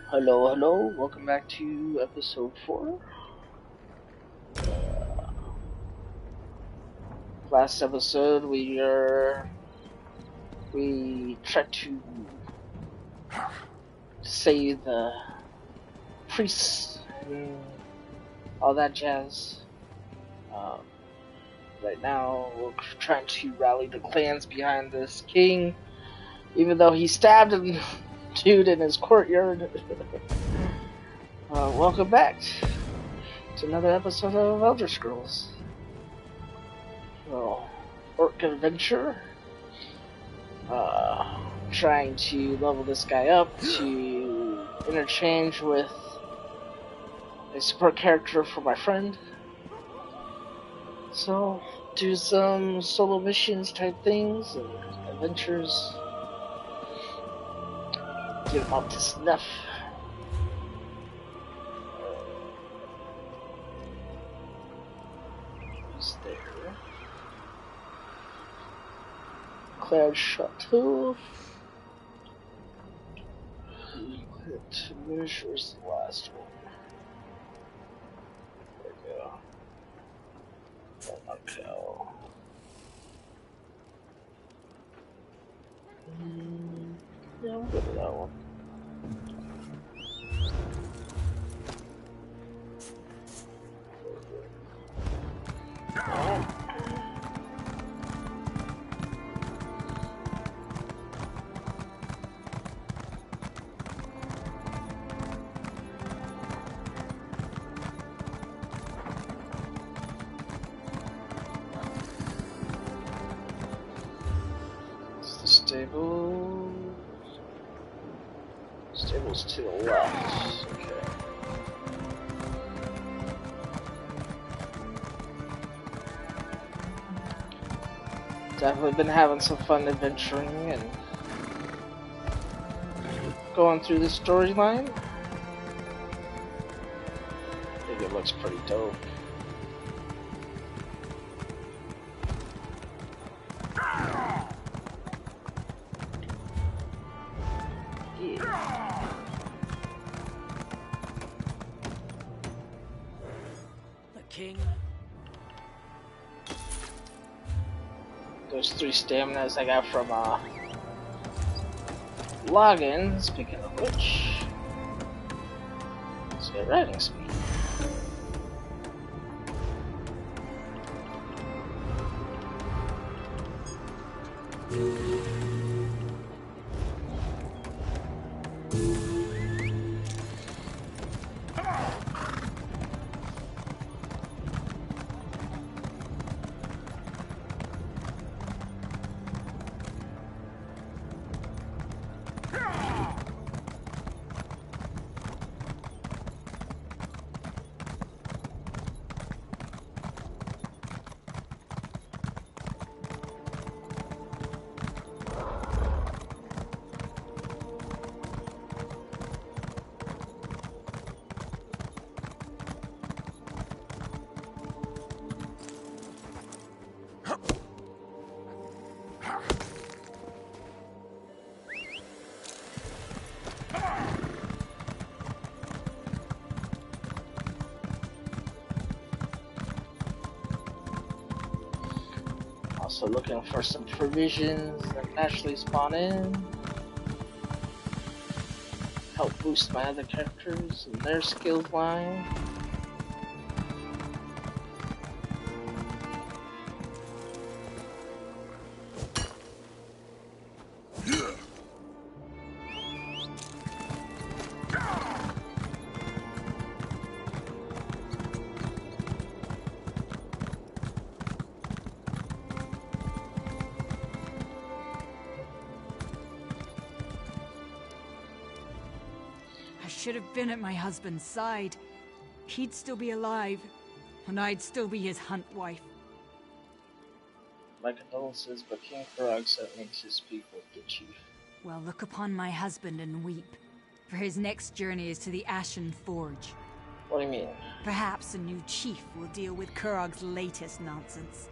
Hello, hello. Welcome back to episode 4. Last episode, we tried to save the priests and all that jazz. Um, right now, we're trying to rally the clans behind this king, even though he stabbed a dude in his courtyard. Welcome back to another episode of Elder Scrolls. Archanist Adventure. Trying to level this guy up to interchange with a support character for my friend. So, do some solo missions type things and adventures. Get him up to snuff. Who's there? Cloud Chateau. Where's the last one? There we go. Markel. Yeah, we'll go to that one. Stables to the left. Okay. Definitely been having some fun adventuring and going through the storyline. I think it looks pretty dope. King. Those 3 staminas I got from login. Speaking of which, let's get riding speed. Also looking for some provisions that naturally spawn in. Help boost my other characters and their skills line. I should have been at my husband's side. He'd still be alive, and I'd still be his hunt wife. My condolences, but King Karag sent me to speak with the chief. Well, look upon my husband and weep, for his next journey is to the Ashen Forge. What do you mean? Perhaps a new chief will deal with Kurog's latest nonsense.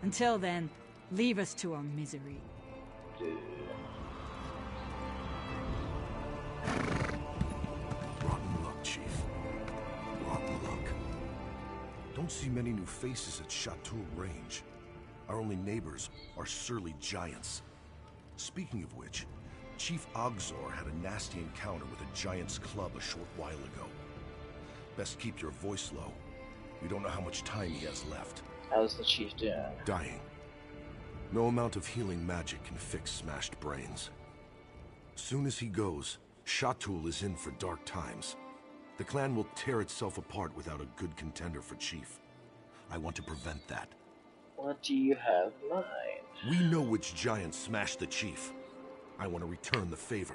Until then, leave us to our misery. Dude. don't see many new faces at Chatul Range. Our only neighbors are surly giants. Speaking of which, Chief Ogzor had a nasty encounter with a giant's club a short while ago. Best keep your voice low. We don't know how much time he has left. How's the chief doing? Dying. No amount of healing magic can fix smashed brains. Soon as he goes, Chatul is in for dark times. The clan will tear itself apart without a good contender for chief. I want to prevent that. What do you have in mind? We know which giant smashed the chief. I want to return the favor.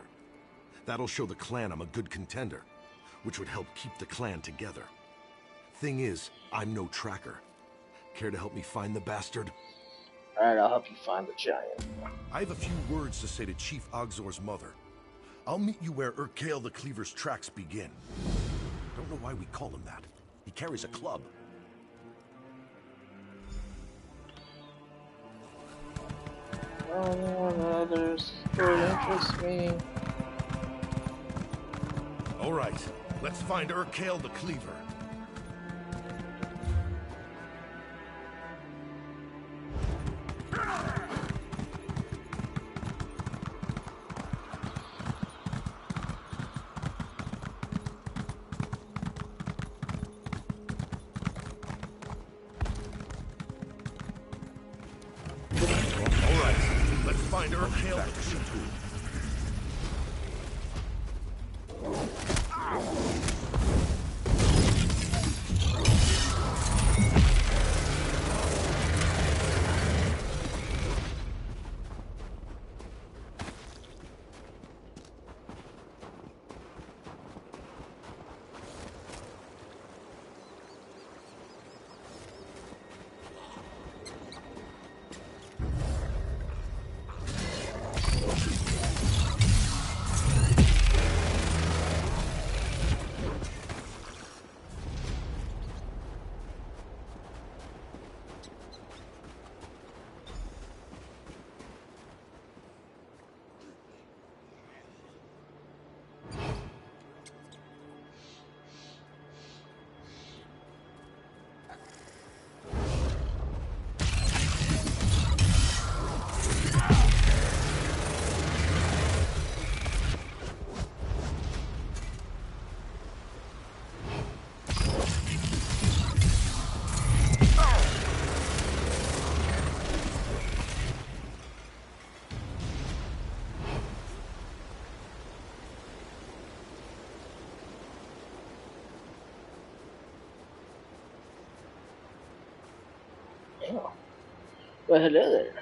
That'll show the clan I'm a good contender, which would help keep the clan together. Thing is, I'm no tracker. Care to help me find the bastard? Alright, I'll help you find the giant. I have a few words to say to Chief Ogzor's mother. I'll meet you where Urkael the Cleaver's tracks begin. Don't know why we call him that. He carries a club. Others would interest me. All right, let's find Urkael the Cleaver. Find Urkael the Cleaver. Oh. Well, hello there.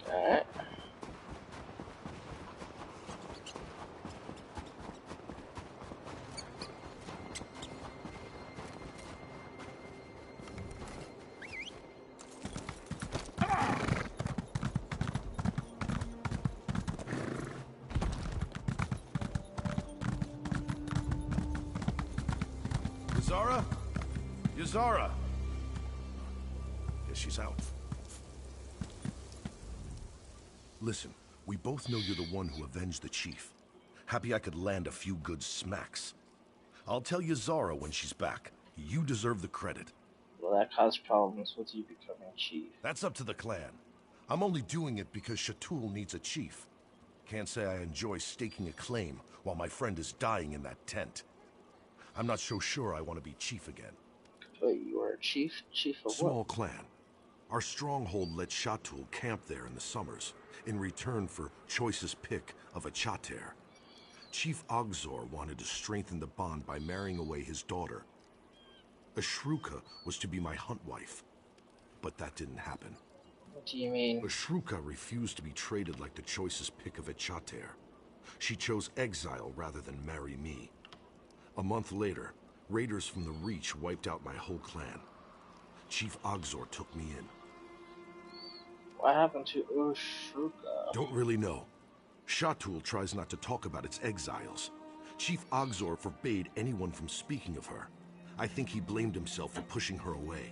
Alright. Yazara? Yazara! Guess she's out. Listen, we both know you're the one who avenged the chief. Happy I could land a few good smacks. I'll tell Yazara when she's back. You deserve the credit. Will that cause problems with you becoming chief? That's up to the clan. I'm only doing it because Chatul needs a chief. Can't say I enjoy staking a claim while my friend is dying in that tent. I'm not so sure I want to be chief again. Wait, you are a chief? Chief of Small what? clan. Our stronghold let Chatul camp there in the summers, in return for choicest pick of a chater. Chief Ogzor wanted to strengthen the bond by marrying away his daughter. Ashruka was to be my hunt wife, but that didn't happen. What do you mean? Ashruka refused to be traded like the choicest pick of a chater. She chose exile rather than marry me. A month later, raiders from the Reach wiped out my whole clan. Chief Ogzor took me in. What happened to Ushuka? Don't really know. Shatul tries not to talk about its exiles. Chief Ogzor forbade anyone from speaking of her. I think he blamed himself for pushing her away.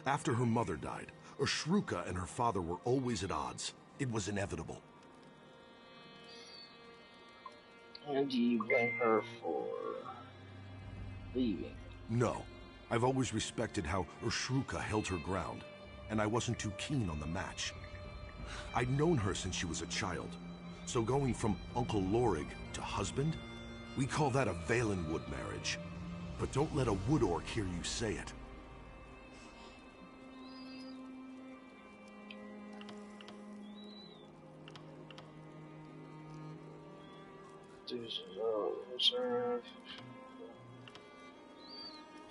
After her mother died, Ushruka and her father were always at odds. It was inevitable. And do you blame her for leaving? No. I've always respected how Ushruka held her ground, and I wasn't too keen on the match. I'd known her since she was a child, so going from Uncle Lorig to husband, we call that a Valenwood marriage. But don't let a wood orc hear you say it. Reserve.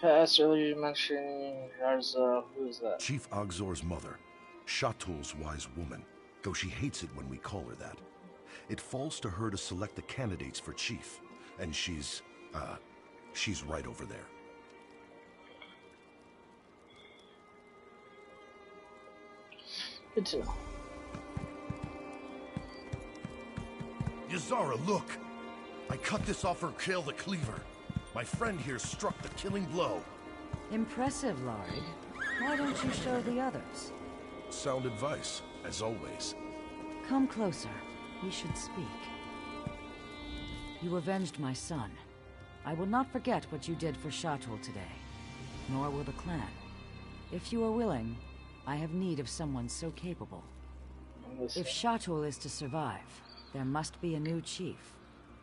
Past earlier you mentioned Yarza. Who is that? Chief Ogzor's mother, Shatul's wise woman, though she hates it when we call her that. It falls to her to select the candidates for chief, and she's right over there. Good to know. Yazara, look! I cut this off her Kale the Cleaver. My friend here struck the killing blow. Impressive, Lorig. Why don't you show the others? Sound advice, as always. Come closer. We should speak. You avenged my son. I will not forget what you did for Shatul today. Nor will the clan. If you are willing, I have need of someone so capable. If Shatul is to survive, there must be a new chief.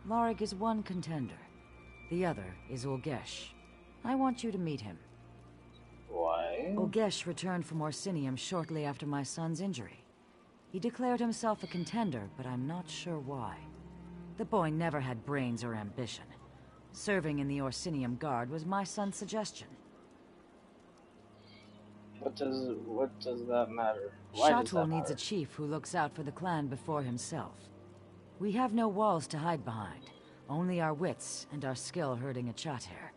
Lorig is one contender. The other is Ulgesh. I want you to meet him. Why? Ulgesh returned from Orsinium shortly after my son's injury. He declared himself a contender, but I'm not sure why. The boy never had brains or ambition. Serving in the Orsinium Guard was my son's suggestion. What does that matter? Why does that Shatul needs matter? a chief who looks out for the clan before himself. We have no walls to hide behind, only our wits and our skill herding a Chater.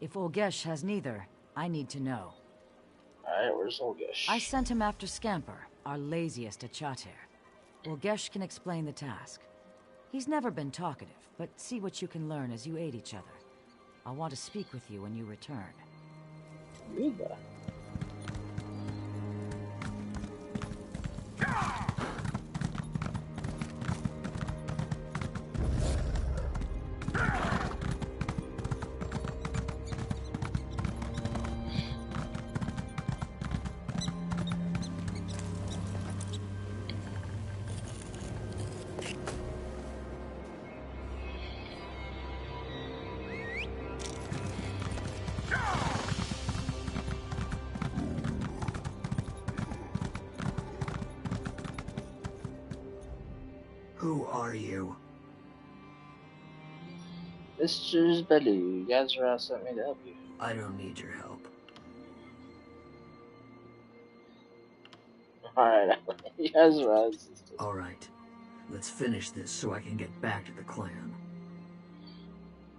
If Ulgesh has neither, I need to know. Alright, where's Ulgesh? I sent him after Scamper, our laziest at Chater. Ulgesh can explain the task. He's never been talkative, but see what you can learn as you aid each other. I'll want to speak with you when you return. Need that. Who are you? Mr. Bellu, Yazra sent me to help you. I don't need your help. Alright, Yazra insisted. Alright, let's finish this so I can get back to the clan.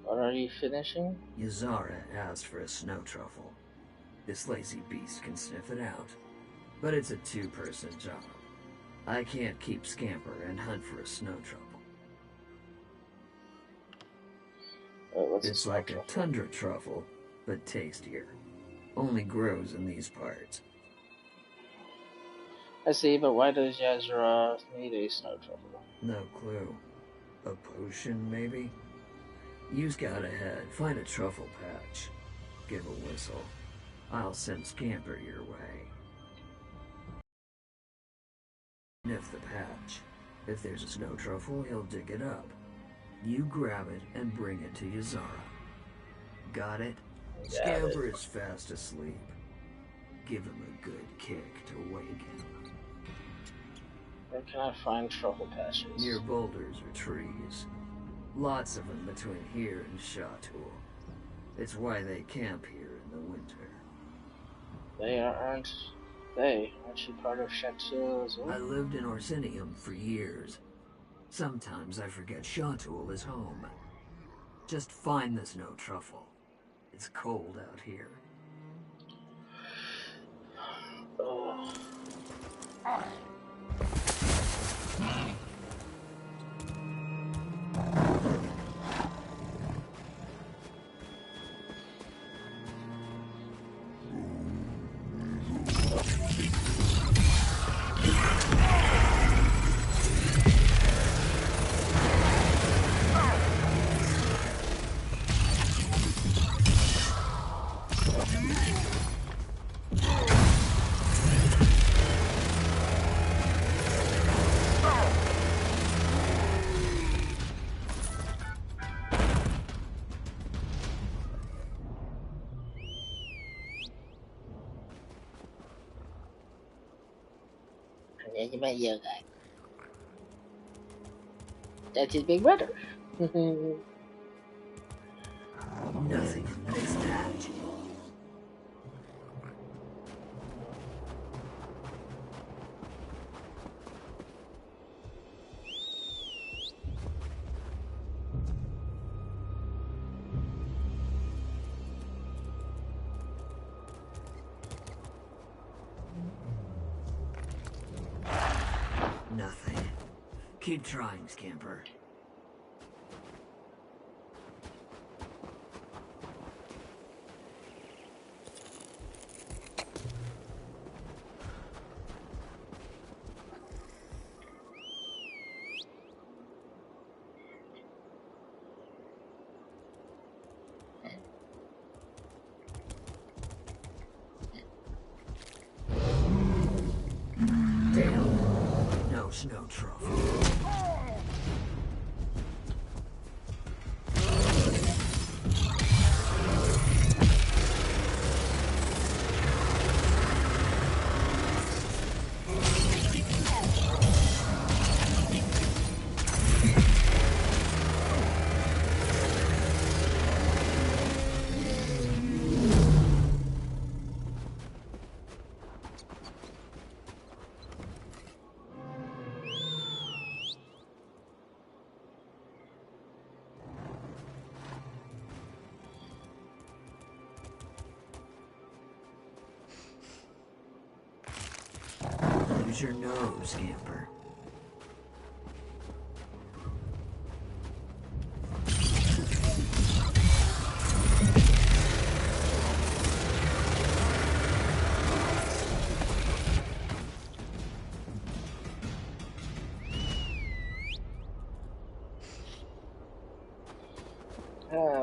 What are you finishing? Yazara asked for a snow truffle. This lazy beast can sniff it out. But it's a two-person job. I can't keep Scamper and hunt for a snow truffle. It's like a tundra truffle, but tastier. Only grows in these parts. I see, but why does Yazra need a snow truffle? No clue. A potion, maybe? You scout ahead, find a truffle patch. Give a whistle. I'll send Scamper your way. Sniff the patch. If there's a snow truffle, he'll dig it up. You grab it and bring it to Yazara. Got it? Scamper is fast asleep. Give him a good kick to wake him. Where can I find truffle patches? Near boulders or trees. Lots of them between here and Shatul. It's why they camp here in the winter. Aren't you part of Chateau as well? I lived in Orsinium for years. Sometimes I forget Shatool is home. Just find the snow truffle. It's cold out here. Oh. Vậy chứ bây giờ lại that's his big brother. Nothing in this patch. Nothing. Keep trying, Scamper. Damn. No snow truffle. Use your nose, Scamper.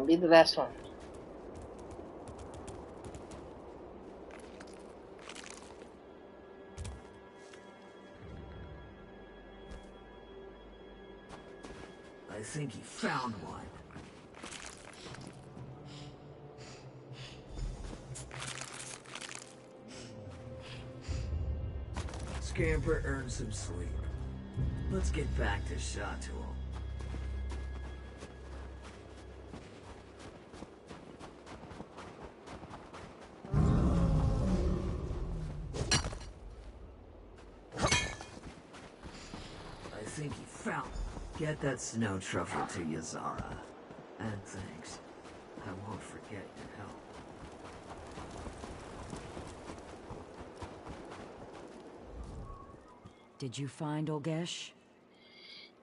Be the last one. I think he found one. Scamper earned some sleep. Let's get back to Shatool. I think he found. Get that snow truffle to Yazara. And thanks. I won't forget your help. Did you find Olgesh?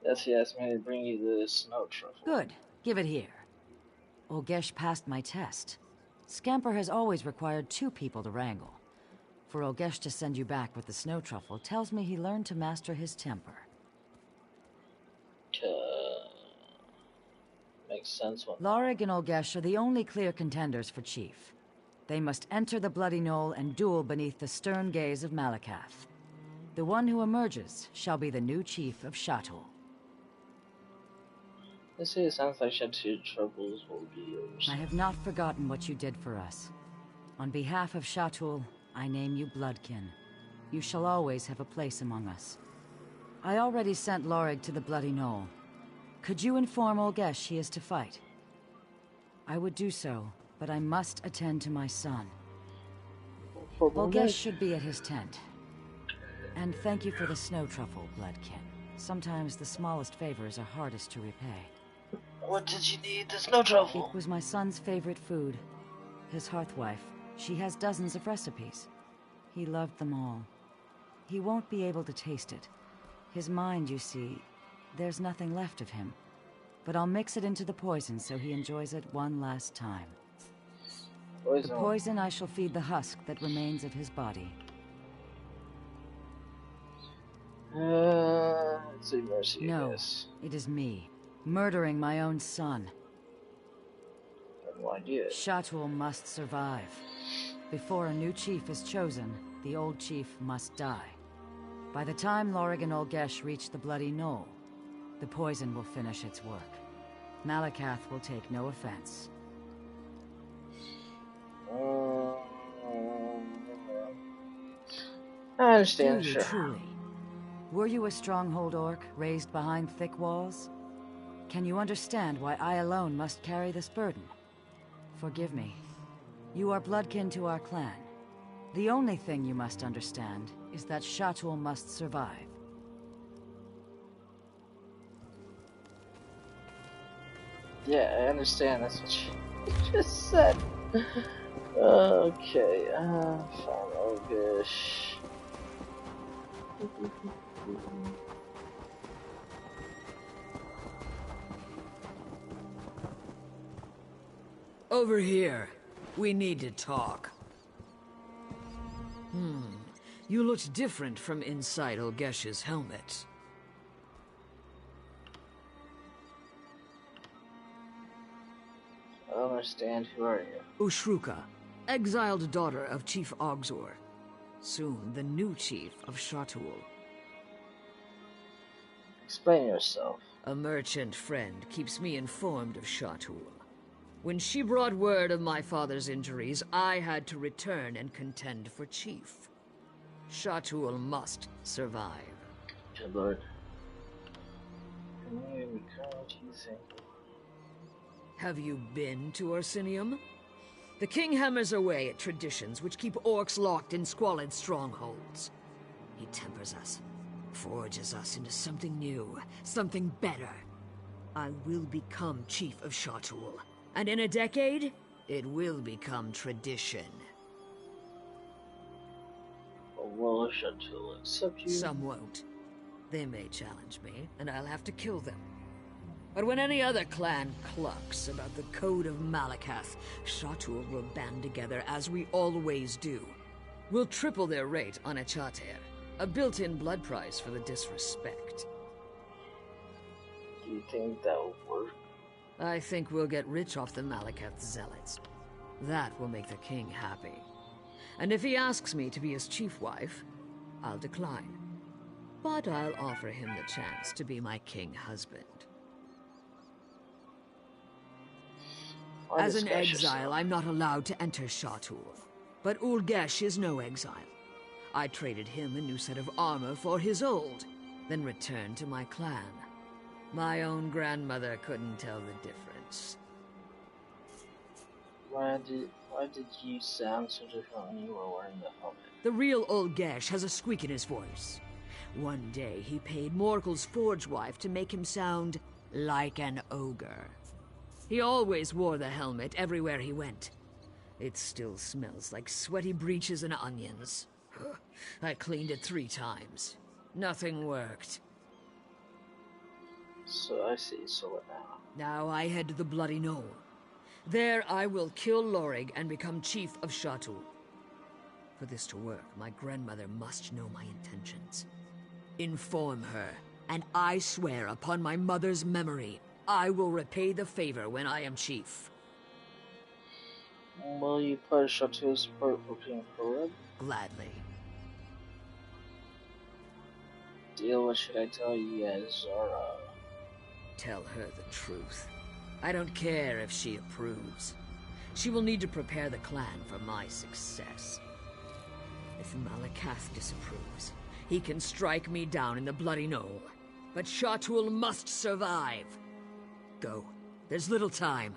Yes, he asked me to bring you the snow truffle. Good. Give it here. Olgesh passed my test. Scamper has always required 2 people to wrangle. For Olgesh to send you back with the snow truffle tells me he learned to master his temper. Makes sense. Lorig and Olgesh are the only clear contenders for Chief. They must enter the Bloody Knoll and duel beneath the stern gaze of Malakath. The one who emerges shall be the new Chief of Shatool. This here sounds like Shatool troubles will be yours. I have not forgotten what you did for us. On behalf of Shatool, I name you Bloodkin. You shall always have a place among us. I already sent Lorig to the Bloody Knoll. Could you inform Olgesh he is to fight? I would do so, but I must attend to my son. Olgesh should be at his tent. And thank you for the snow truffle, Bloodkin. Sometimes the smallest favors are hardest to repay. What did you need? There's no trouble. It was my son's favorite food. His hearthwife. She has dozens of recipes. He loved them all. He won't be able to taste it. His mind, you see, there's nothing left of him. But I'll mix it into the poison so he enjoys it one last time. Poison. The poison I shall feed the husk that remains of his body. Let's see, mercy. No, it is me, murdering my own son. I have no idea. Shatul must survive. Before a new chief is chosen, the old chief must die. By the time Lorig and Olgesh reach the Bloody Knoll, the poison will finish its work. Malakath will take no offense. I understand, Do you sure. truly? Were you a stronghold orc raised behind thick walls? Can you understand why I alone must carry this burden? Forgive me. You are bloodkin to our clan. The only thing you must understand is that Shatul must survive. Yeah, I understand. That's what you just said. Okay, fine. Oh gosh. Over here. We need to talk. You looked different from inside Olgesh's helmet. I don't understand. Who are you? Ushruka, exiled daughter of Chief Ogzor. Soon the new chief of Shatul. Explain yourself. A merchant friend keeps me informed of Shatul. When she brought word of my father's injuries, I had to return and contend for chief. Shatul must survive. Good lord. Can you encourage using? Have you been to Orsinium? The king hammers away at traditions which keep orcs locked in squalid strongholds. He tempers us, forges us into something new, something better. I will become chief of Shatul, and in a decade, it will become tradition. Well, Shatul accept you. Some won't. They may challenge me, and I'll have to kill them. But when any other clan clucks about the Code of Malakath, Shatul will band together as we always do. We'll triple their rate on a Chater, a built-in blood price for the disrespect. Do you think that will work? I think we'll get rich off the Malakath zealots. That will make the king happy. And if he asks me to be his chief wife, I'll decline. But I'll offer him the chance to be my king husband. As an exile, I'm not allowed to enter Shatul. But Ulgesh is no exile. I traded him a new set of armor for his old, then returned to my clan. My own grandmother couldn't tell the difference. Why did you sound so different when you were wearing the helmet? The real Ulgesh has a squeak in his voice. One day he paid Morkel's forge wife to make him sound like an ogre. He always wore the helmet everywhere he went. It still smells like sweaty breeches and onions. I cleaned it 3 times. Nothing worked. So I see. So what now? Now I head to the Bloody Knoll. There I will kill Lorig and become chief of Shatul. For this to work, my grandmother must know my intentions. Inform her, and I swear upon my mother's memory, I will repay the favor when I am chief. Will you put Shatul support for King Karib? Gladly. Deal, what should I tell you guys, Zara? Tell her the truth. I don't care if she approves. She will need to prepare the clan for my success. If Malakath disapproves, he can strike me down in the Bloody Knoll. But Shatul must survive. Go. There's little time.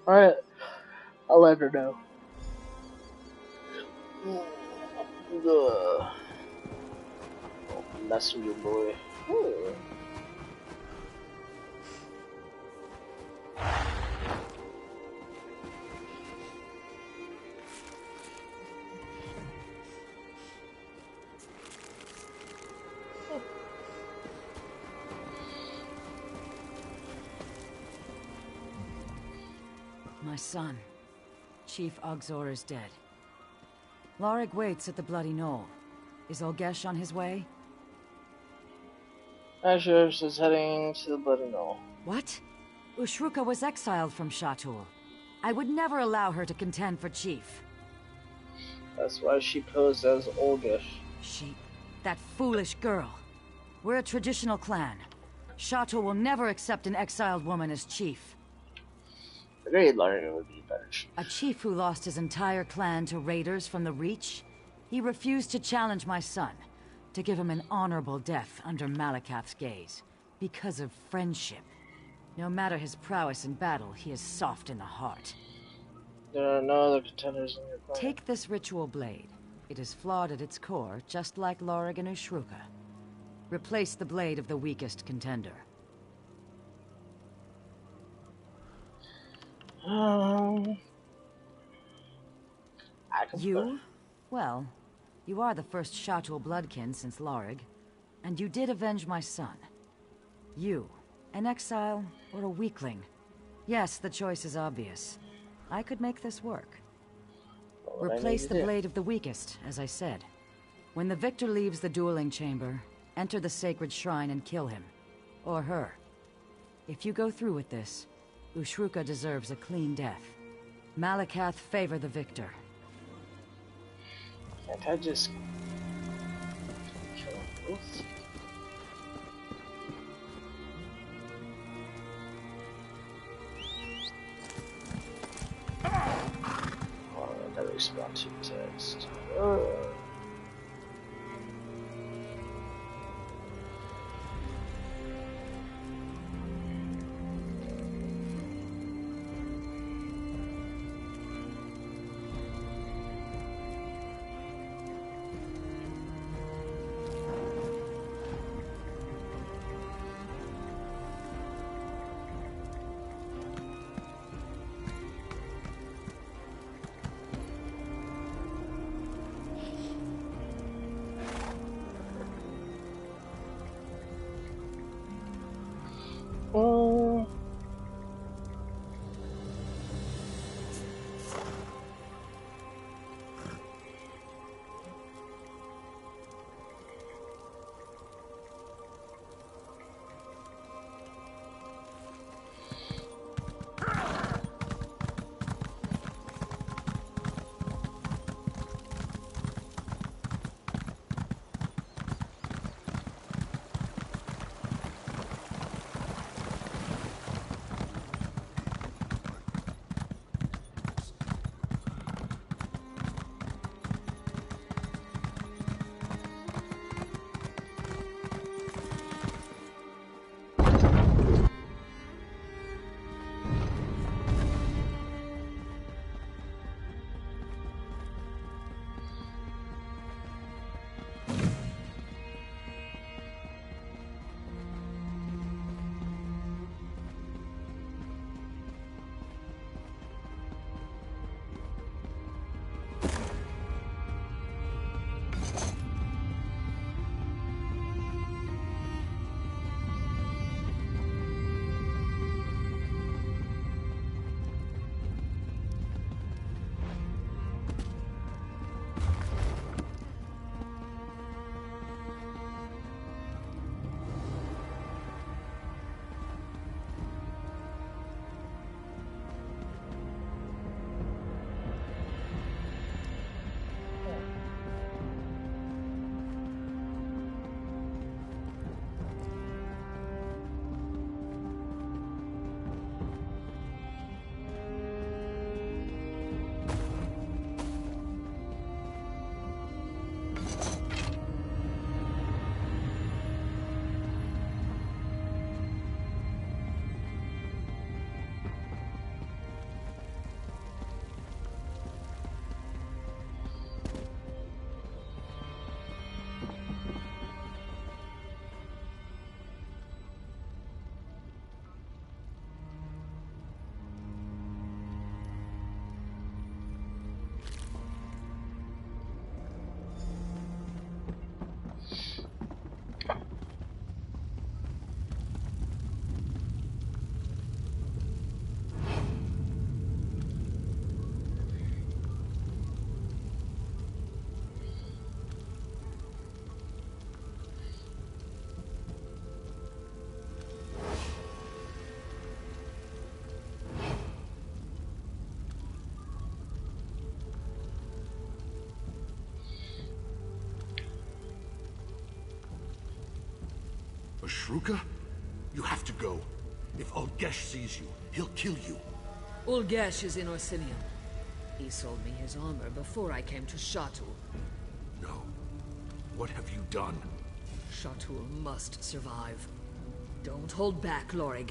Alright, I'll let her know. mess with your boy. Ooh. My son, Chief Ogzor is dead. Lorig waits at the Bloody Knoll. Is Olgesh on his way? Asher's is heading to the Bloody Knoll. What? Ushruka was exiled from Shatul. I would never allow her to contend for chief. That's why she posed as Olgish. She... that foolish girl. We're a traditional clan. Shatul will never accept an exiled woman as chief. The Great Larry would be better chief. A chief who lost his entire clan to raiders from the Reach? He refused to challenge my son, to give him an honorable death under Malakath's gaze, because of friendship. No matter his prowess in battle, he is soft in the heart. There are no other contenders in your clan. Take this ritual blade. It is flawed at its core, just like Lorig and Ushruka. Replace the blade of the weakest contender. I can You? Well, you are the first Shatul bloodkin since Lorig, and you did avenge my son. You, an exile or a weakling? Yes, the choice is obvious. I could make this work. Replace the blade of the weakest, as I said. When the victor leaves the dueling chamber, enter the sacred shrine and kill him. Or her. If you go through with this, Ushruka deserves a clean death. Malakath favor the victor. Can't I just kill them both? Oh, I gotta respond to text. Shruka? You have to go. If Ulgesh sees you, he'll kill you. Ulgesh is in Orsinium. He sold me his armor before I came to Shatul. No. What have you done? Shatul must survive. Don't hold back, Lorig.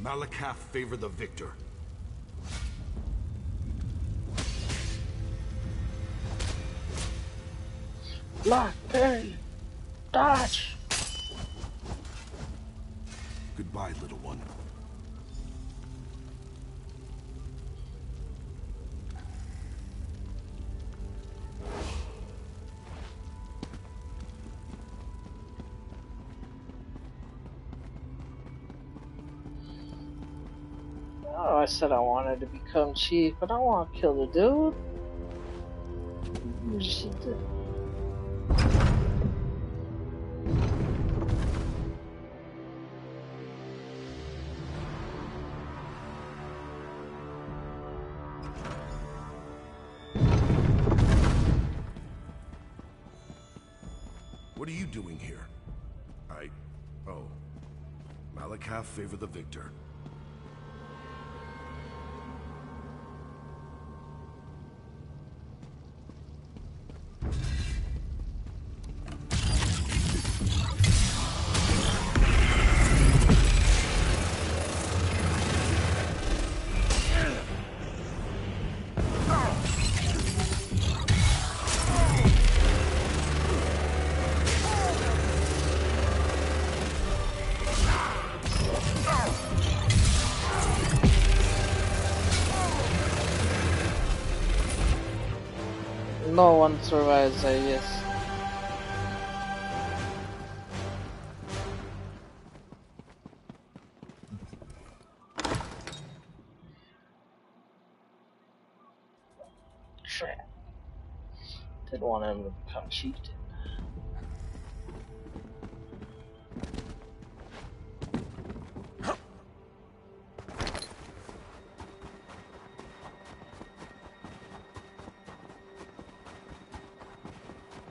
Malakath favor the victor. Block, parry, dodge. Goodbye, little one. Oh, I said I wanted to become chief, but I don't want to kill the dude. She did. What are you doing here? Oh. Malakath favor the victor. No one survives, I guess. Trap. Didn't want him to become chieftain.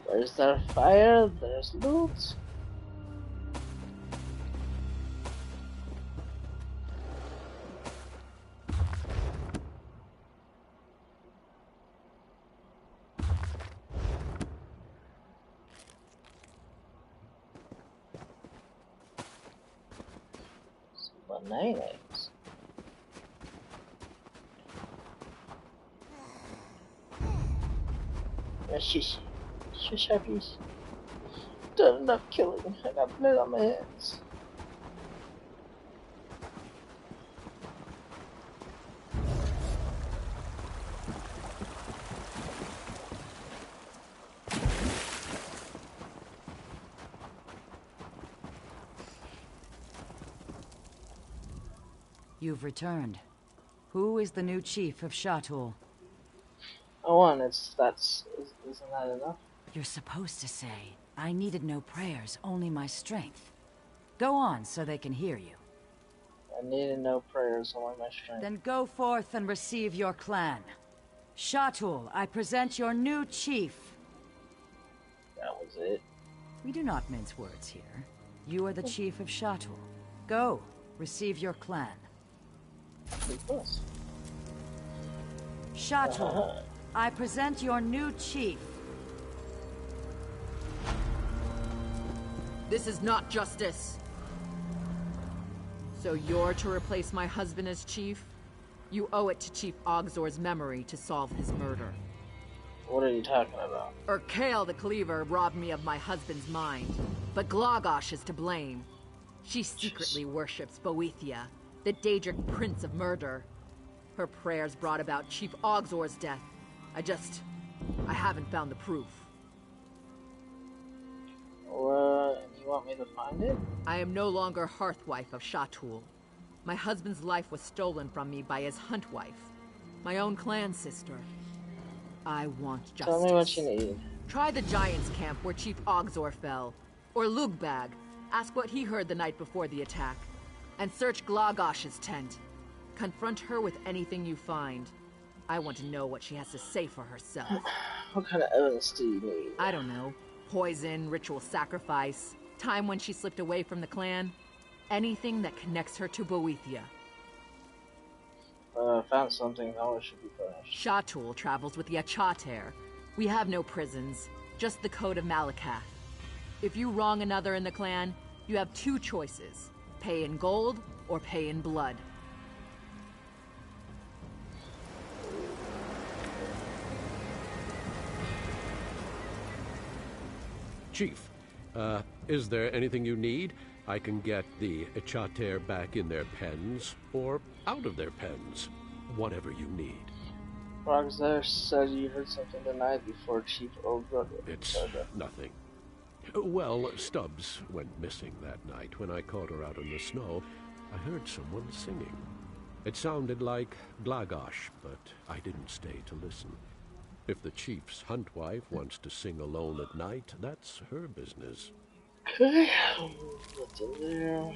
Where's there fire? There's loot. Some bananas. Shish. Shish happies. Done enough killing. I got blood on my hands. You've returned. Who is the new chief of Shatul? Oh, and isn't that enough? You're supposed to say, I needed no prayers, only my strength. Go on so they can hear you. I needed no prayers, only my strength. Then go forth and receive your clan. Shatul, I present your new chief. That was it. We do not mince words here. You are the chief of Shatul. Go, receive your clan. Shatul, I present your new chief. This is not justice. So you're to replace my husband as chief? You owe it to Chief Ogzor's memory to solve his murder. What are you talking about? Urkael the Cleaver robbed me of my husband's mind, but Glagosh is to blame. She secretly worships Boethia, the Daedric Prince of Murder. Her prayers brought about Chief Ogzor's death. I haven't found the proof. You want me to find it? I am no longer Hearthwife of Shatul. My husband's life was stolen from me by his hunt wife, my own clan sister. I want justice. Tell me what you need. Try the Giants' camp where Chief Ogzor fell, or Lugbag. Ask what he heard the night before the attack. And search Glagosh's tent. Confront her with anything you find. I want to know what she has to say for herself. What kind of evidence do you need? I don't know. Poison, ritual sacrifice. time when she slipped away from the clan, anything that connects her to Boethia. Found something, now it should be finished. Shatul travels with the Achater. We have no prisons, just the Code of Malakath. If you wrong another in the clan, you have two choices. Pay in gold or pay in blood. Chief, is there anything you need? I can get the Achater back in their pens, or out of their pens. Whatever you need. Roxanne said you heard something the night before Chief Ogre. It's nothing. Well, Stubbs went missing that night. When I caught her out in the snow, I heard someone singing. It sounded like Glagosh, but I didn't stay to listen. If the chief's hunt wife wants to sing alone at night, that's her business. Okay, what's in there?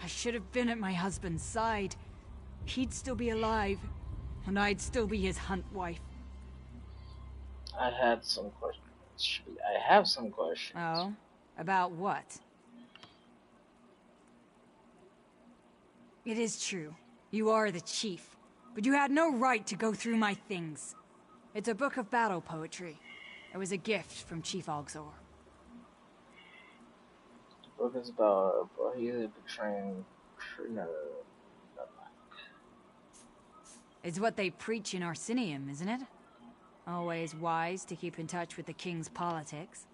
I should have been at my husband's side. He'd still be alive, and I'd still be his hunt wife. I have some questions. Oh? About what? It is true. You are the chief, but you had no right to go through my things. It's a book of battle poetry. It was a gift from Chief Ogzor. The book is about Boethia betraying Trina. It's what they preach in Arsinium, isn't it? Always wise to keep in touch with the king's politics.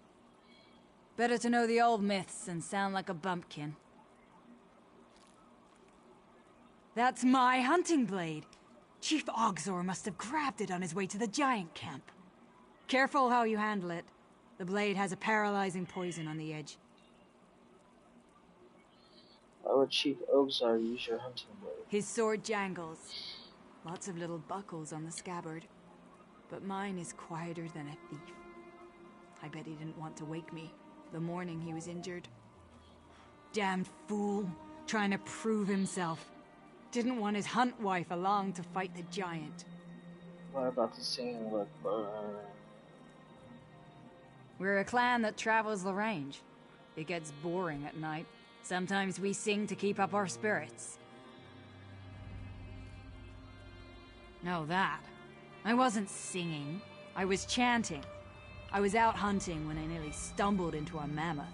Better to know the old myths than sound like a bumpkin. That's my hunting blade. Chief Ogzor must have grabbed it on his way to the giant camp. Careful how you handle it. The blade has a paralyzing poison on the edge. Why would Chief Ogzar use your hunting blade? His sword jangles. Lots of little buckles on the scabbard. But mine is quieter than a thief. I bet he didn't want to wake me the morning he was injured. Damned fool, trying to prove himself. Didn't want his hunt wife along to fight the giant. What about the singing look? We're a clan that travels the range. It gets boring at night. Sometimes we sing to keep up our spirits. No, that. I wasn't singing. I was chanting. I was out hunting when I nearly stumbled into a mammoth.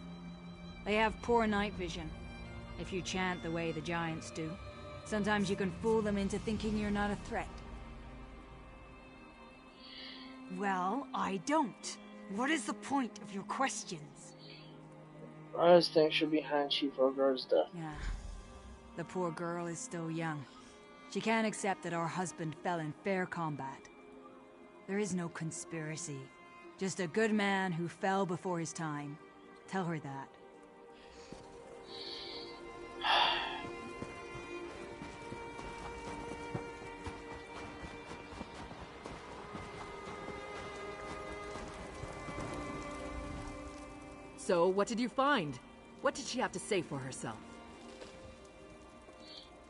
They have poor night vision. If you chant the way the giants do, sometimes you can fool them into thinking you're not a threat. Well, I don't. What is the point of your questions? Rise thinks you're behind Chief Ogzar's death. Yeah. The poor girl is still young. She can't accept that our husband fell in fair combat. There is no conspiracy. Just a good man who fell before his time. Tell her that. So, what did you find? What did she have to say for herself?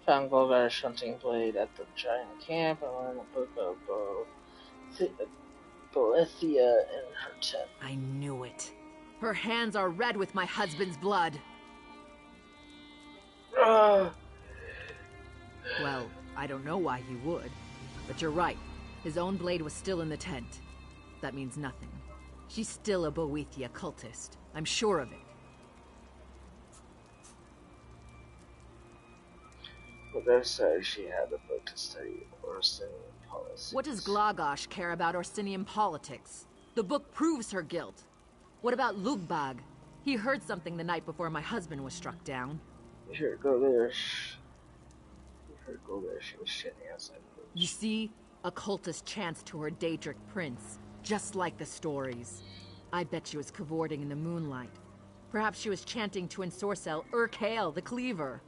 Found Golgar's hunting blade at the giant camp and learned a book of Boethia in her tent. I knew it. Her hands are red with my husband's blood. Well, I don't know why he would, but you're right. His own blade was still in the tent. That means nothing. She's still a Boethia cultist. I'm sure of it. Golgar said she had a book to study Orsinian politics. What does Glagosh care about Orsinian politics? The book proves her guilt. What about Lugbag? He heard something the night before my husband was struck down. You heard Golgar. She was shitting outside the booth. You see, a cultist chanced to her Daedric prince, just like the stories. I bet she was cavorting in the moonlight. Perhaps she was chanting to Ensorcel Urkale the Cleaver.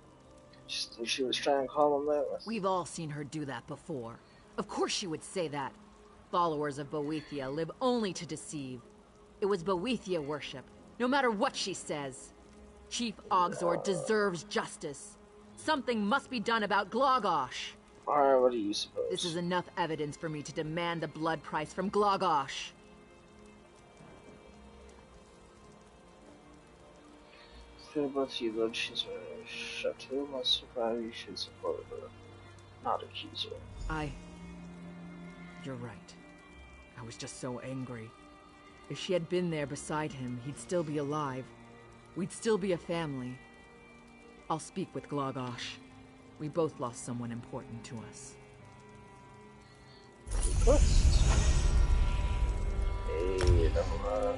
She was trying to call him that. We've all seen her do that before. Of course she would say that. Followers of Boethia live only to deceive. It was Boethia worship, no matter what she says. Chief Ogzor deserves justice. Something must be done about Glagosh. Alright, what do you suppose? This is enough evidence for me to demand the blood price from Glagosh. Both you, though she's a chateau, must survive. You should support her, not accuse her. You're right. I was just so angry. If she had been there beside him, he'd still be alive. We'd still be a family. I'll speak with Glagosh. We both lost someone important to us. Quest. Hey, no,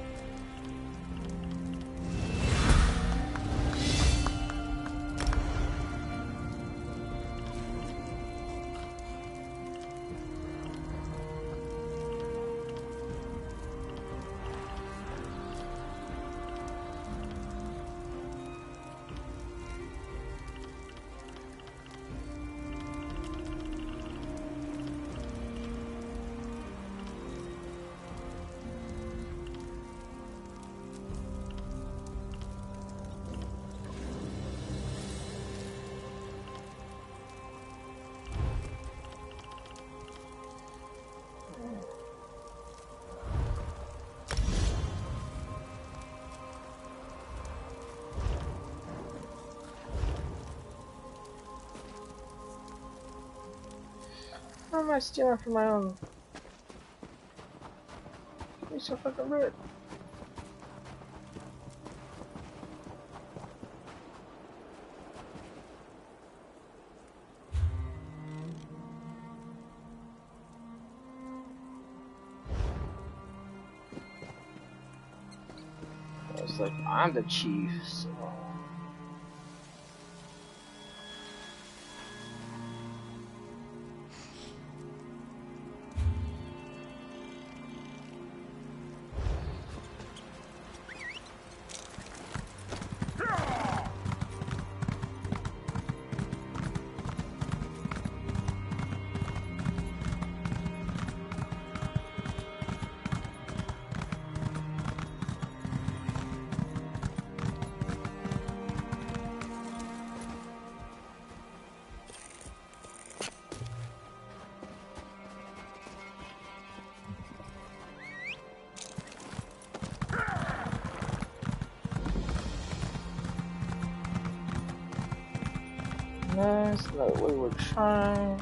Why am I stealing from my own? You're so fucking rude. I was like, I'm the chief, so... Nice, that way we're trying.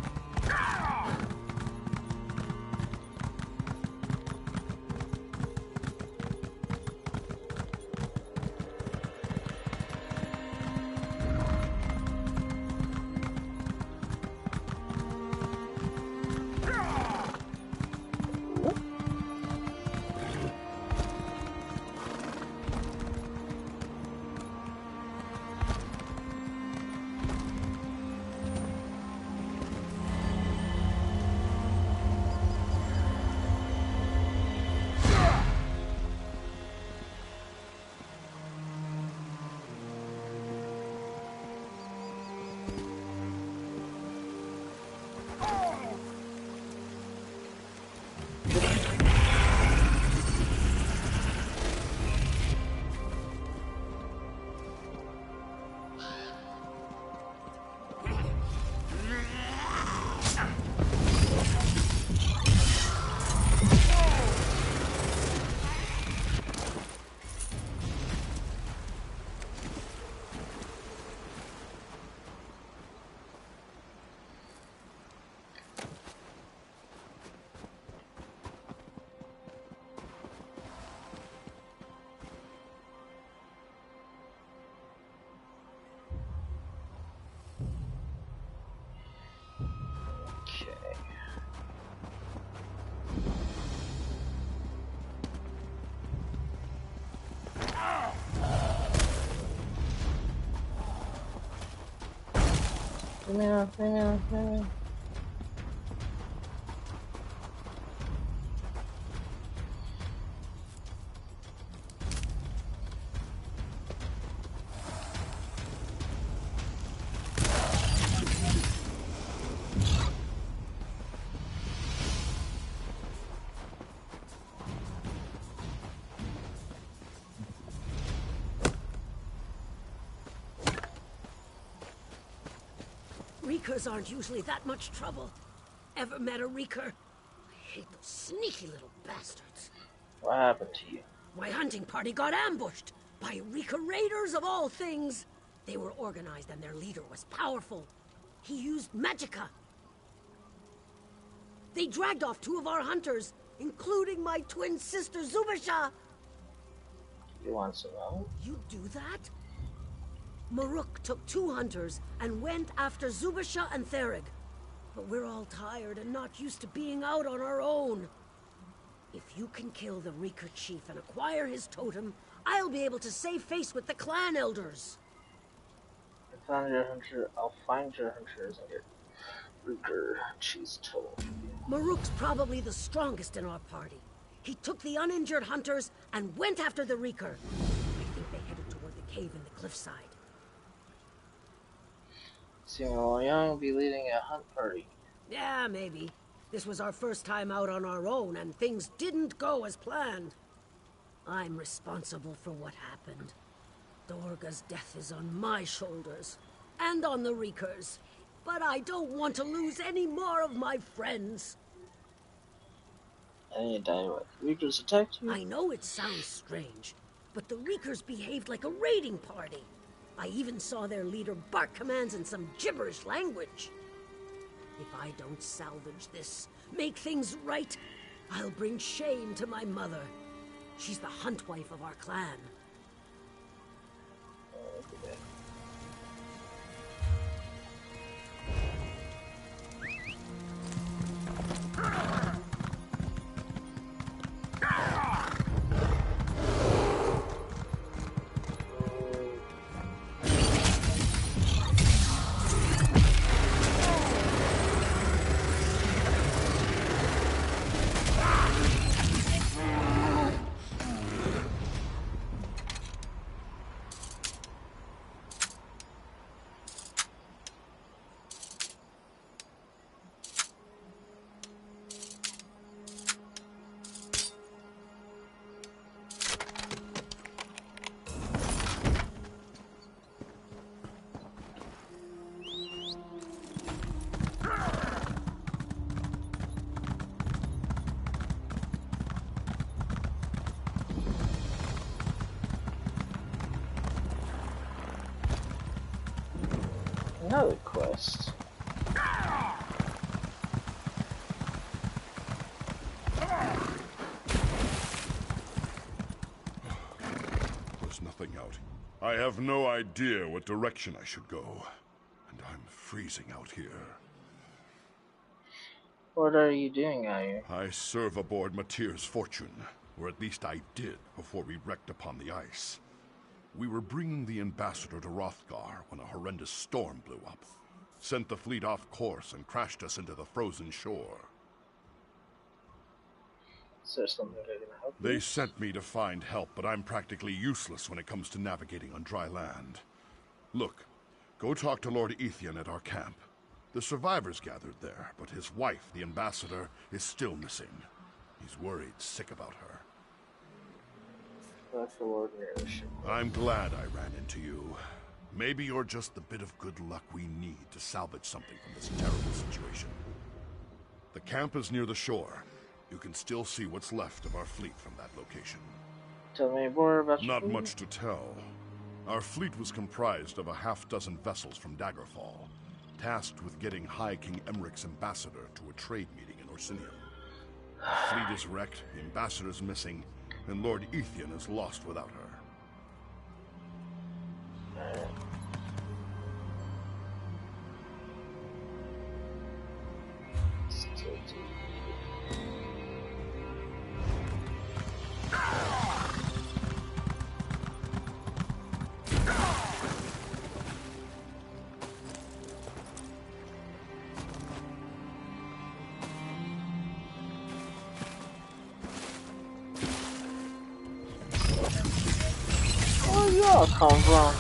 Reekers aren't usually that much trouble. Ever met a Reeker? I hate those sneaky little bastards. What happened to you? My hunting party got ambushed by Reeker raiders of all things. They were organized and their leader was powerful. He used magicka. They dragged off 2 of our hunters, including my twin sister Zubasha. You want some help? You do that? Maruk took 2 hunters and went after Zubasha and Therig. But we're all tired and not used to being out on our own. If you can kill the Reeker chief and acquire his totem, I'll be able to save face with the clan elders. I'll find your hunters and get Reeker chief's totem. Maruk's probably the strongest in our party. He took the uninjured hunters and went after the Reeker. I think they headed toward the cave in the cliffside. Seeming Young will be leading a hunt party. Yeah, maybe. This was our first time out on our own, and things didn't go as planned. I'm responsible for what happened. Dorga's death is on my shoulders, and on the Reekers. But I don't want to lose any more of my friends. And you die what? Reekers attacked you? I know it sounds strange, but the Reekers behaved like a raiding party. I even saw their leader bark commands in some gibberish language. If I don't salvage this, make things right, I'll bring shame to my mother. She's the hunt wife of our clan. Another quest. There's nothing out. I have no idea what direction I should go. And I'm freezing out here. What are you doing out here? I serve aboard Matir's Fortune, or at least I did before we wrecked upon the ice. We were bringing the ambassador to Hrothgar when a horrendous storm blew up. Sent the fleet off course and crashed us into the frozen shore. Is there something I can help you? They sent me to find help, but I'm practically useless when it comes to navigating on dry land. Look, go talk to Lord Ethian at our camp. The survivors gathered there, but his wife, the ambassador, is still missing. He's worried, sick about her. That's the Lord Ship. I'm glad I ran into you. Maybe you're just the bit of good luck we need to salvage something from this terrible situation. The camp is near the shore. You can still see what's left of our fleet from that location. Tell me more about your Not fleet. much to tell. Our fleet was comprised of a half-dozen vessels from Daggerfall, tasked with getting High King Emmerich's ambassador to a trade meeting in Orsinium. The fleet is wrecked, the ambassador's missing, and Lord Ethian is lost without her. hell come from?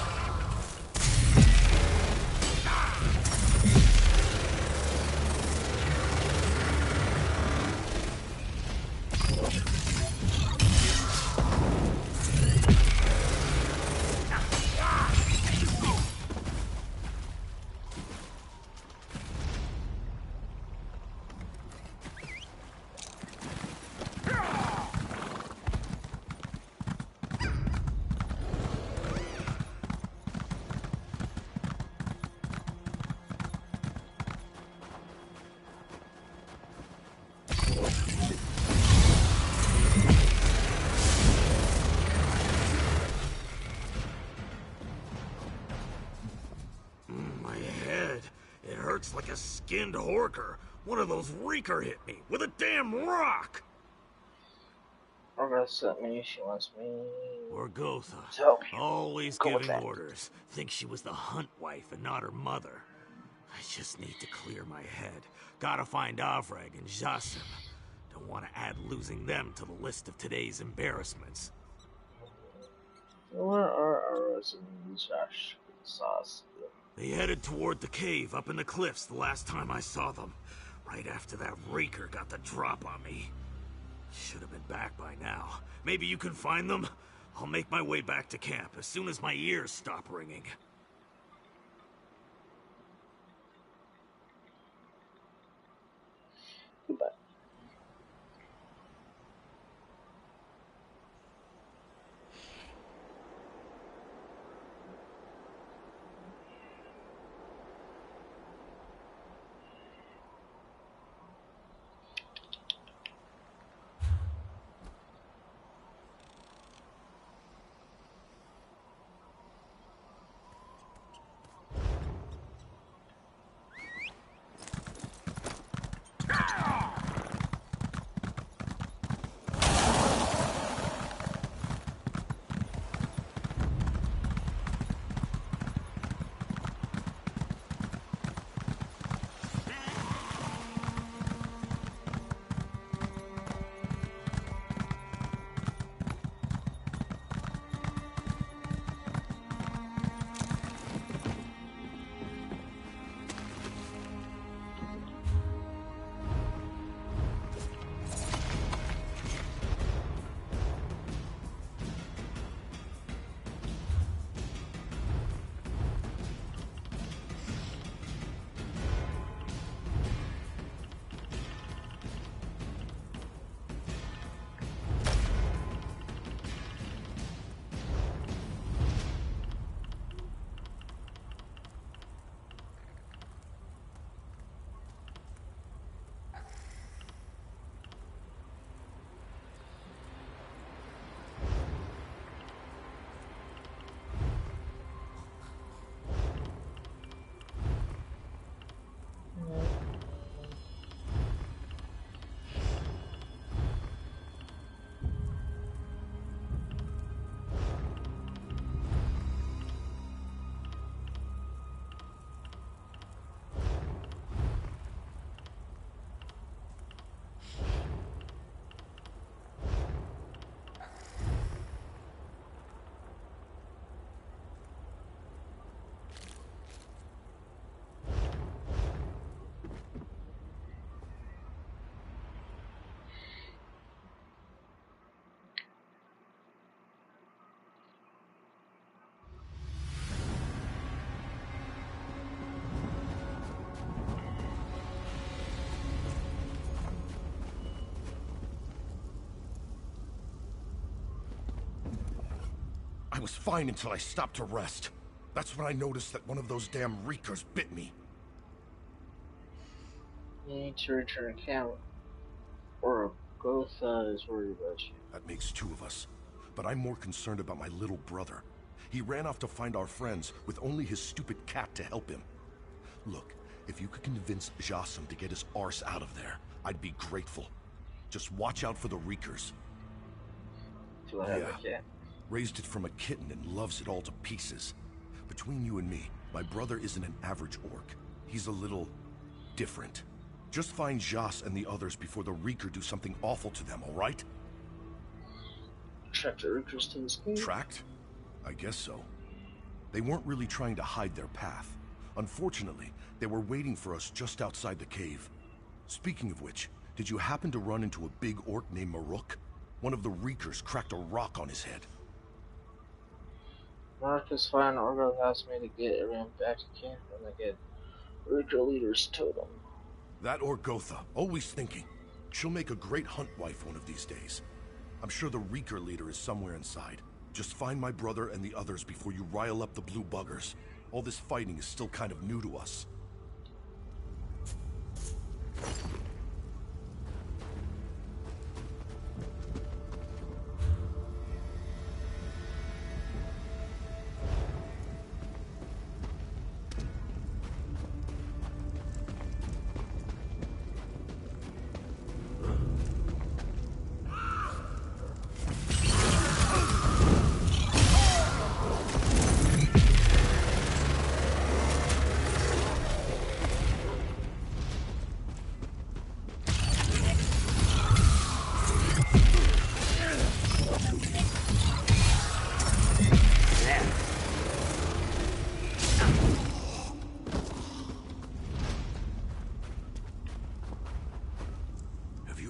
My head. It hurts like a skinned horker. One of those reeker hit me with a damn rock. Orga sent me. She wants me Orgotha, to help you. always Go with giving that. orders. Thinks she was the hunt wife and not her mother. I just need to clear my head. Gotta find Avreg and Jasim. Don't want to add losing them to the list of today's embarrassments. Where are our residents, Josh? Sauce. They headed toward the cave up in the cliffs the last time I saw them. Right after that reeker got the drop on me. Should have been back by now. Maybe you can find them? I'll make my way back to camp as soon as my ears stop ringing. Goodbye. I was fine until I stopped to rest. That's when I noticed that one of those damn reekers bit me. You need to return to camp, or Gotha is worried about you. That makes two of us. But I'm more concerned about my little brother. He ran off to find our friends with only his stupid cat to help him. Look, if you could convince Jasim to get his arse out of there, I'd be grateful. Just watch out for the reekers. Do I have a cat? Raised it from a kitten and loves it all to pieces. Between you and me, my brother isn't an average orc. He's a little different. Just find Jas and the others before the reeker do something awful to them, all right? Track the reekers to the school. Tracked? I guess so. They weren't really trying to hide their path. Unfortunately, they were waiting for us just outside the cave. Speaking of which, did you happen to run into a big orc named Maruk? One of the Reekers cracked a rock on his head. Mark is fine. Orgo asked me to get everyone back to camp and I get Reeker leader's totem. That Orgotha, always thinking. She'll make a great hunt wife one of these days. I'm sure the Reeker leader is somewhere inside. Just find my brother and the others before you rile up the blue buggers. All this fighting is still kind of new to us.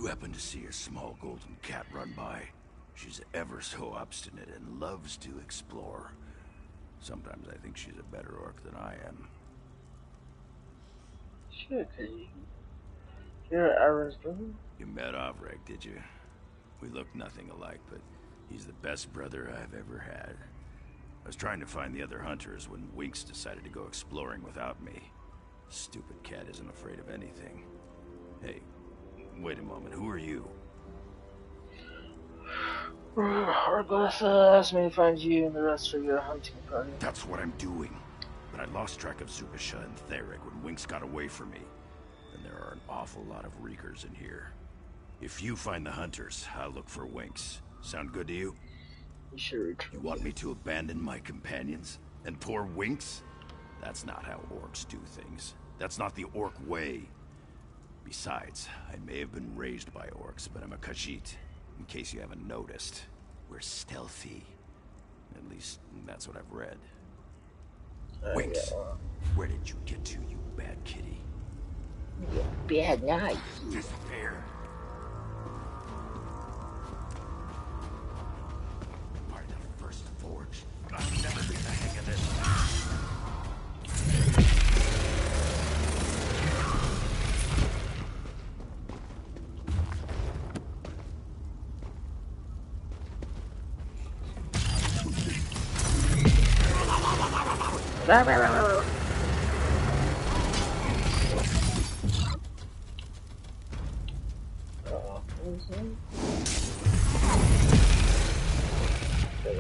Happen to see a small golden cat run by. She's ever so obstinate and loves to explore. Sometimes I think she's a better orc than I am. Sure, you're Aaron's brother? You met Ovrek, did you? We look nothing alike, but he's the best brother I've ever had. I was trying to find the other hunters when Winks decided to go exploring without me. Stupid cat isn't afraid of anything. Hey, wait a moment, who are you? Argotha asked me to find you and the rest of your hunting party. That's what I'm doing. But I lost track of Zupasha and Theric when Winks got away from me. And there are an awful lot of Reekers in here. If you find the hunters, I'll look for Winks. Sound good to you? Sure. You want me to abandon my companions? And poor Winks? That's not how orcs do things. That's not the orc way. Besides, I may have been raised by orcs, but I'm a Khajiit. In case you haven't noticed, we're stealthy. At least, that's what I've read. Winks, where did you get to, you bad kitty? Bad night. Disappear. Are the first forge? I'll never get the hang of this.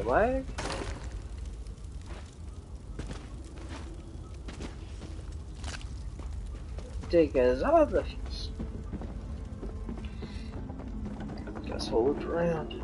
What? Take us out of this. Guess we'll look around.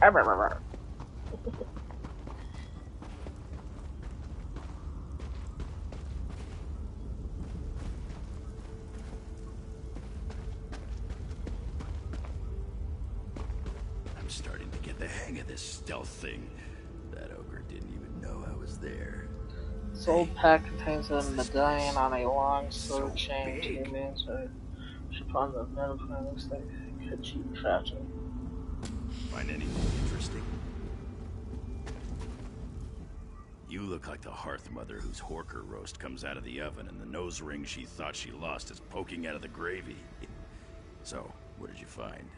I'm starting to get the hang of this stealth thing. That ogre didn't even know I was there. This old pack contains a medallion on a long So sword chain. big. 2 means upon the metal point looks like Khajiit crafting. Find anything interesting? You look like the hearth mother whose horker roast comes out of the oven and the nose ring she thought she lost is poking out of the gravy. So, what did you find?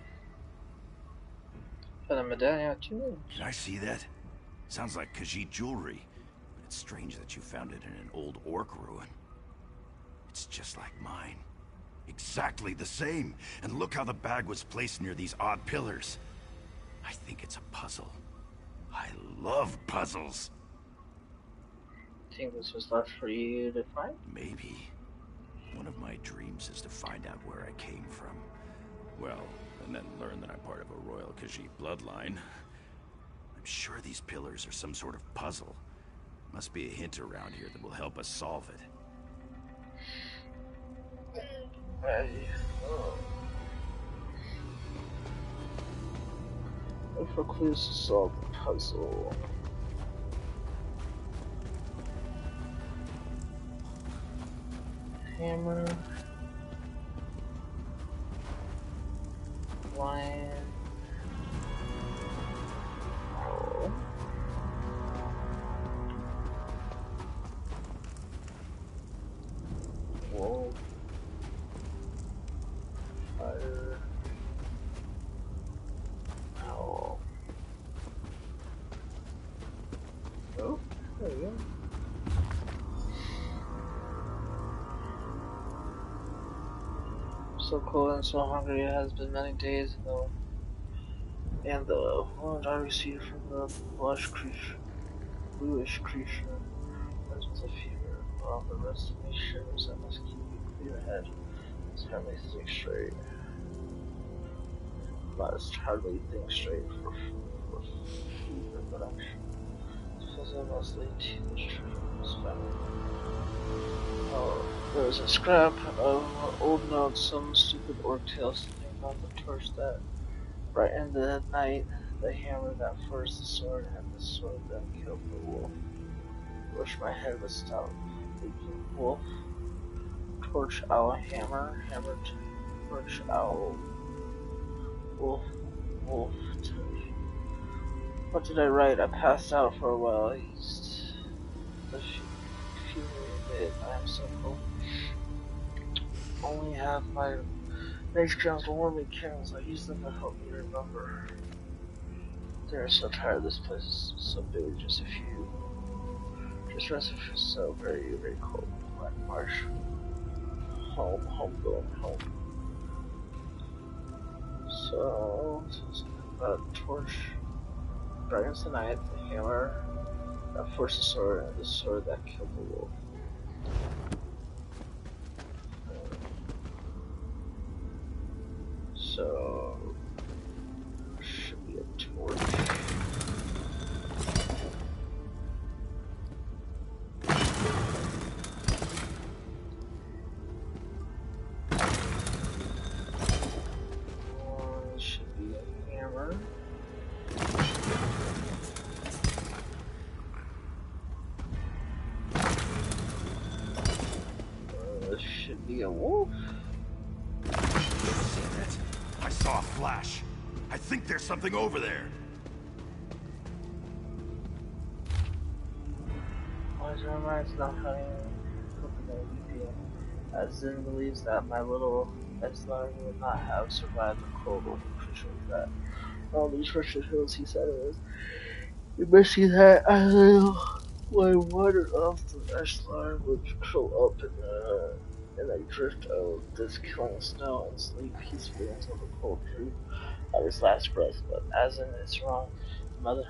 For the medallion, 2 means. Can I see that? Sounds like Khajiit jewelry, but it's strange that you found it in an old orc ruin. It's just like mine. Exactly the same. And look how the bag was placed near these odd pillars. I think it's a puzzle. I love puzzles. Think this was left for you to find? Maybe. One of my dreams is to find out where I came from. Well, and then learn that I'm part of a royal Khajiit bloodline. I'm sure these pillars are some sort of puzzle. Must be a hint around here that will help us solve it. Look for clues to solve the puzzle. Hammer. Lion. Oh. Whoa. Fire. Owl. Oh, there you go. So cold and so hungry it has been many days ago. And the wound I received from the bluish creature was with a fever. While the rest of me shivers, I must keep a clear head. Must hardly think straight. Must hardly think straight for fever production. Because I must lead to the truth family. Oh, there was a scrap of old notes, some stupid orc tale sitting on the torch that brightened the night, the hammer that forced the sword, and the sword that killed the wolf. Wish my head would stop leaking. Wolf, torch, owl, hammer, hammer, torch, owl, wolf, wolf, torch. What did I write? I passed out for a while. I used the fury bit. I am so cold. Only have my mage crowns to warm me candles. I use them to help me remember. They're so tired. This place is so big. Just rest if it's so very, very cold. Like march. Home, going home. So, something about a torch. Brightens the night, the hammer that forced the sword, and the sword that killed the wolf. So, should be a torch. Should be a hammer. This should be a wolf. I saw a flash. I think there's something over there. Why is my mind's not having anything? As Zin believes that my little Etzlar would not have survived the cold with a creature like that. All these wretched hills, he said it was. You must see that I when water off the Etzlar would curl up in a drift of this killing snow and sleep peacefully until the cold drew at his last breath. But Azin is wrong. A mother's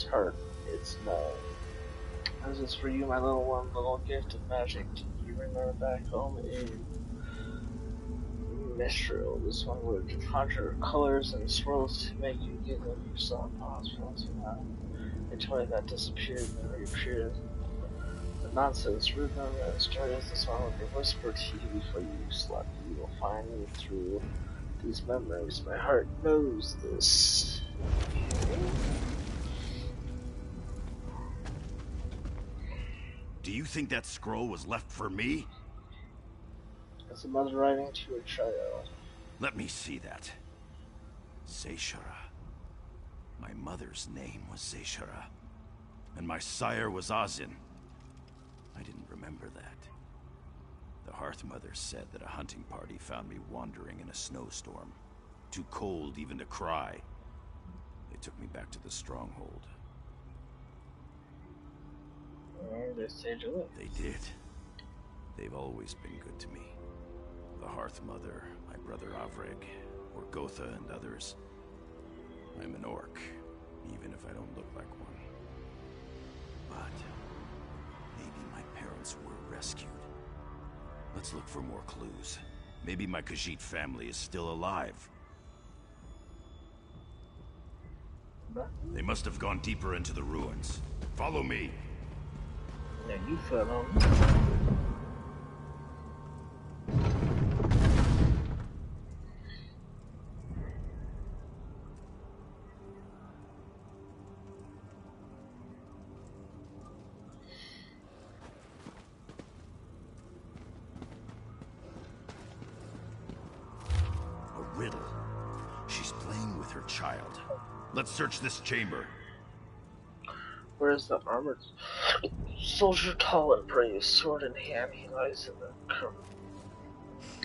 heart. It's no. This is for you, my little one, little gift of magic. Do you remember back home in Mistral. This one would conjure colors and swirls to make you giggle yourself. Possible to a toy that disappeared and reappeared. The nonsense rhythm and stories this one would whisper to you before you slept. You will find me through these memories. My heart knows this. Okay. Do you think that scroll was left for me? It's a mother writing to a child. Let me see that. Zeshara. My mother's name was Zeshara, and my sire was Azin. I didn't remember that. The Hearth Mother said that a hunting party found me wandering in a snowstorm, too cold even to cry. They took me back to the stronghold. They saved your life. They did. They've always been good to me. The Hearth Mother, my brother Avreg, Orgotha, and others. I'm an orc, even if I don't look like one. But maybe my parents were rescued. Let's look for more clues. Maybe my Khajiit family is still alive. They must have gone deeper into the ruins. Follow me. Yeah, you fell on. A riddle. She's playing with her child. Let's search this chamber. Where is the armored soldier, tall and brave, sword in hand? He lies in the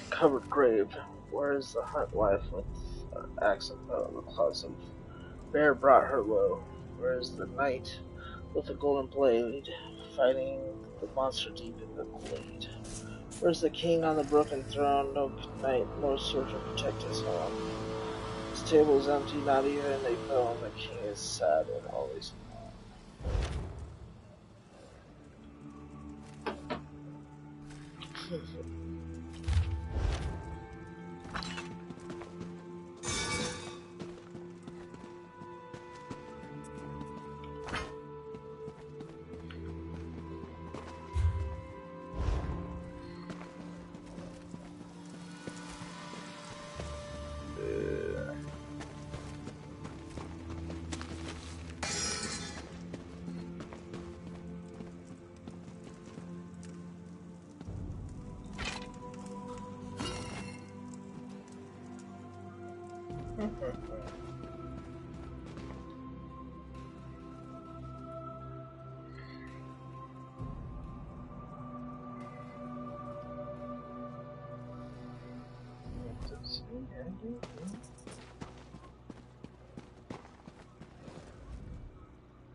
covered grave. Where is the hunt wife with axe and bow? The claws of bear brought her low. Where is the knight with the golden blade, fighting the monster deep in the glade? Where's the king on the broken throne? No knight, no sword to protect his home. His table is empty, not even a bone. The king is sad and always alone.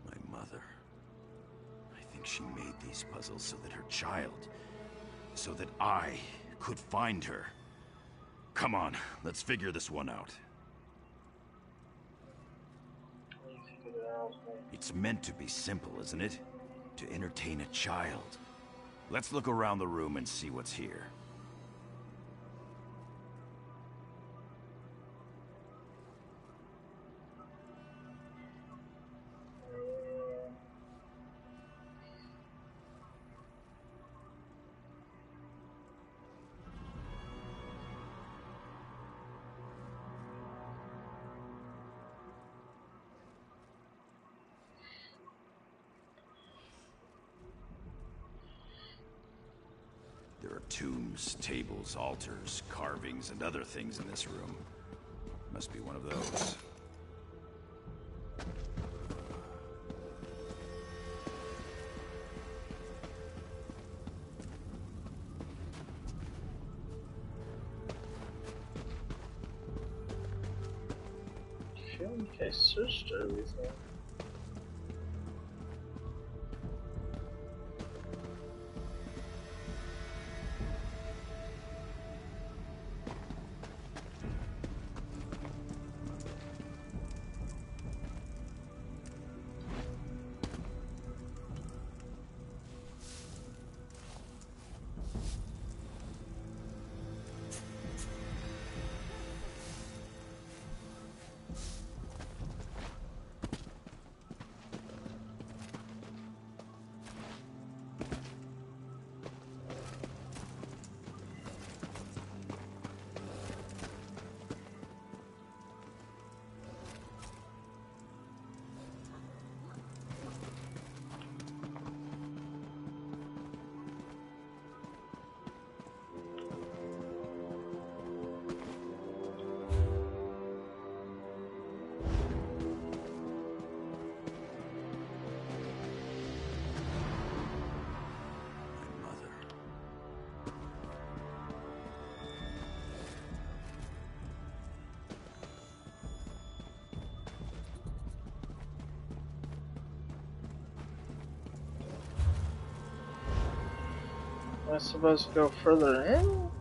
My mother. I think she made these puzzles so that her child, so that I could find her. Come on, let's figure this one out. It's meant to be simple, isn't it? To entertain a child. Let's look around the room and see what's here. There are tombs, tables, altars, carvings, and other things in this room. Must be one of those. I searched everything. I supposed to go further in?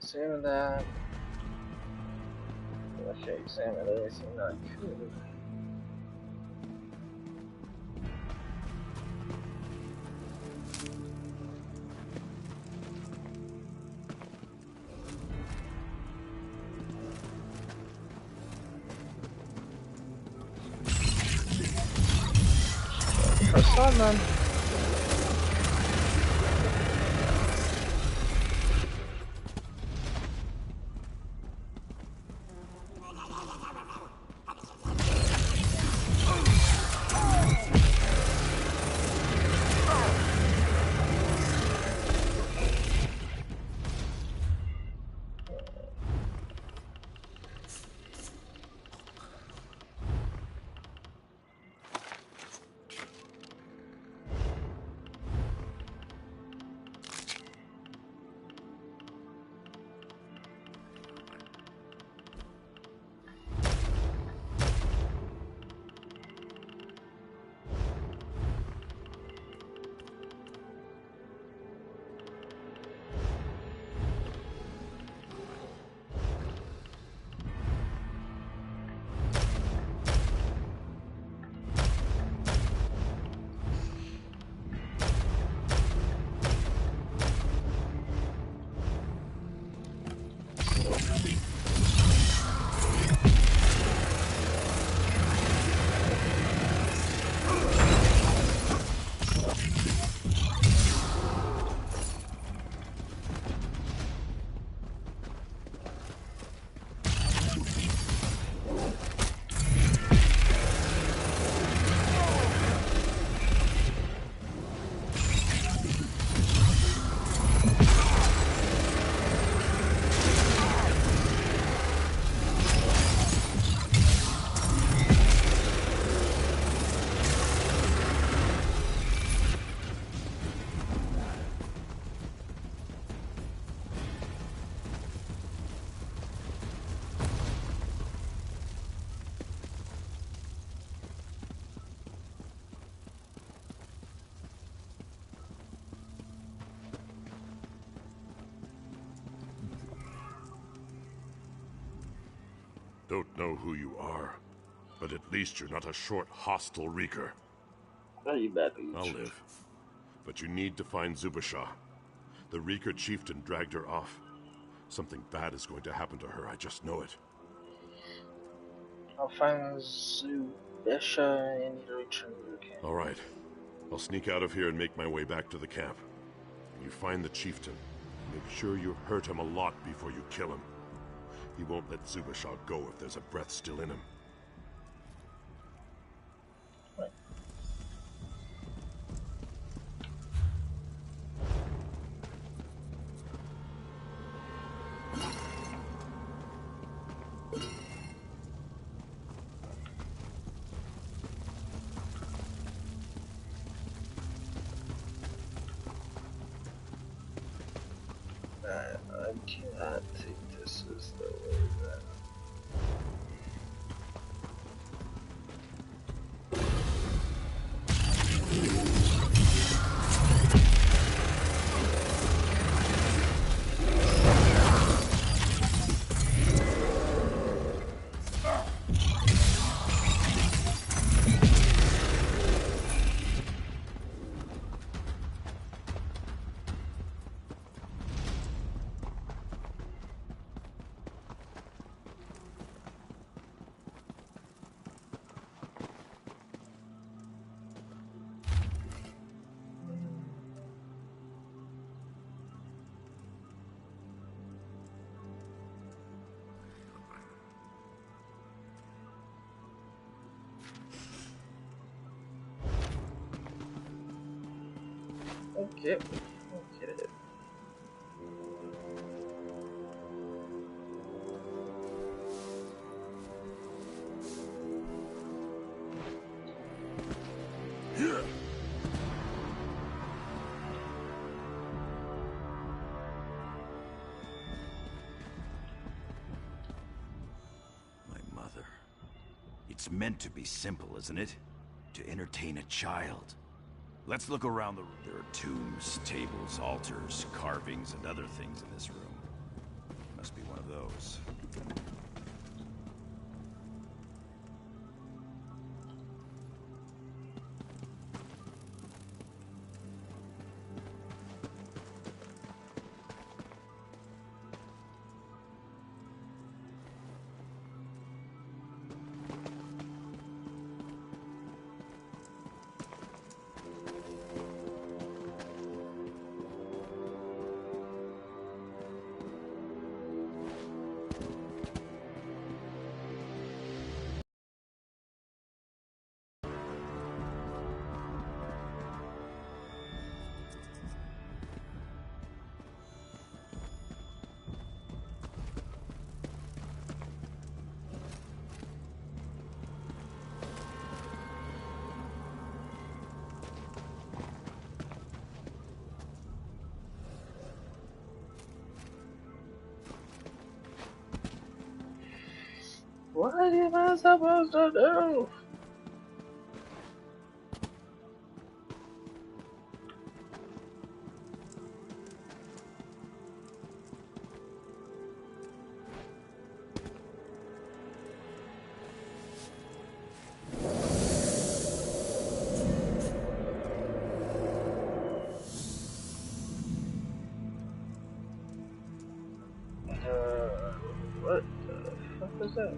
Examine that. Okay, examine everything that I could. Press on then. Don't know who you are, but at least you're not a short, hostile reeker. Oh, you bet. I'll live. But you need to find Zubasha. The reeker chieftain dragged her off. Something bad is going to happen to her, I just know it. I'll find Zubasha and return to the camp. Alright. I'll sneak out of here and make my way back to the camp. When you find the chieftain, make sure you hurt him a lot before you kill him. He won't let Zubasha go if there's a breath still in him. I cannot take this as the way that. Okay, we'll get it. mother. It's meant to be simple, isn't it? To entertain a child. Let's look around the room. There are tombs, tables, altars, carvings, and other things in this room. Must be one of those. What am I supposed to do? What the fuck is that?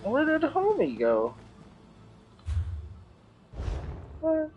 Where did homie go? What?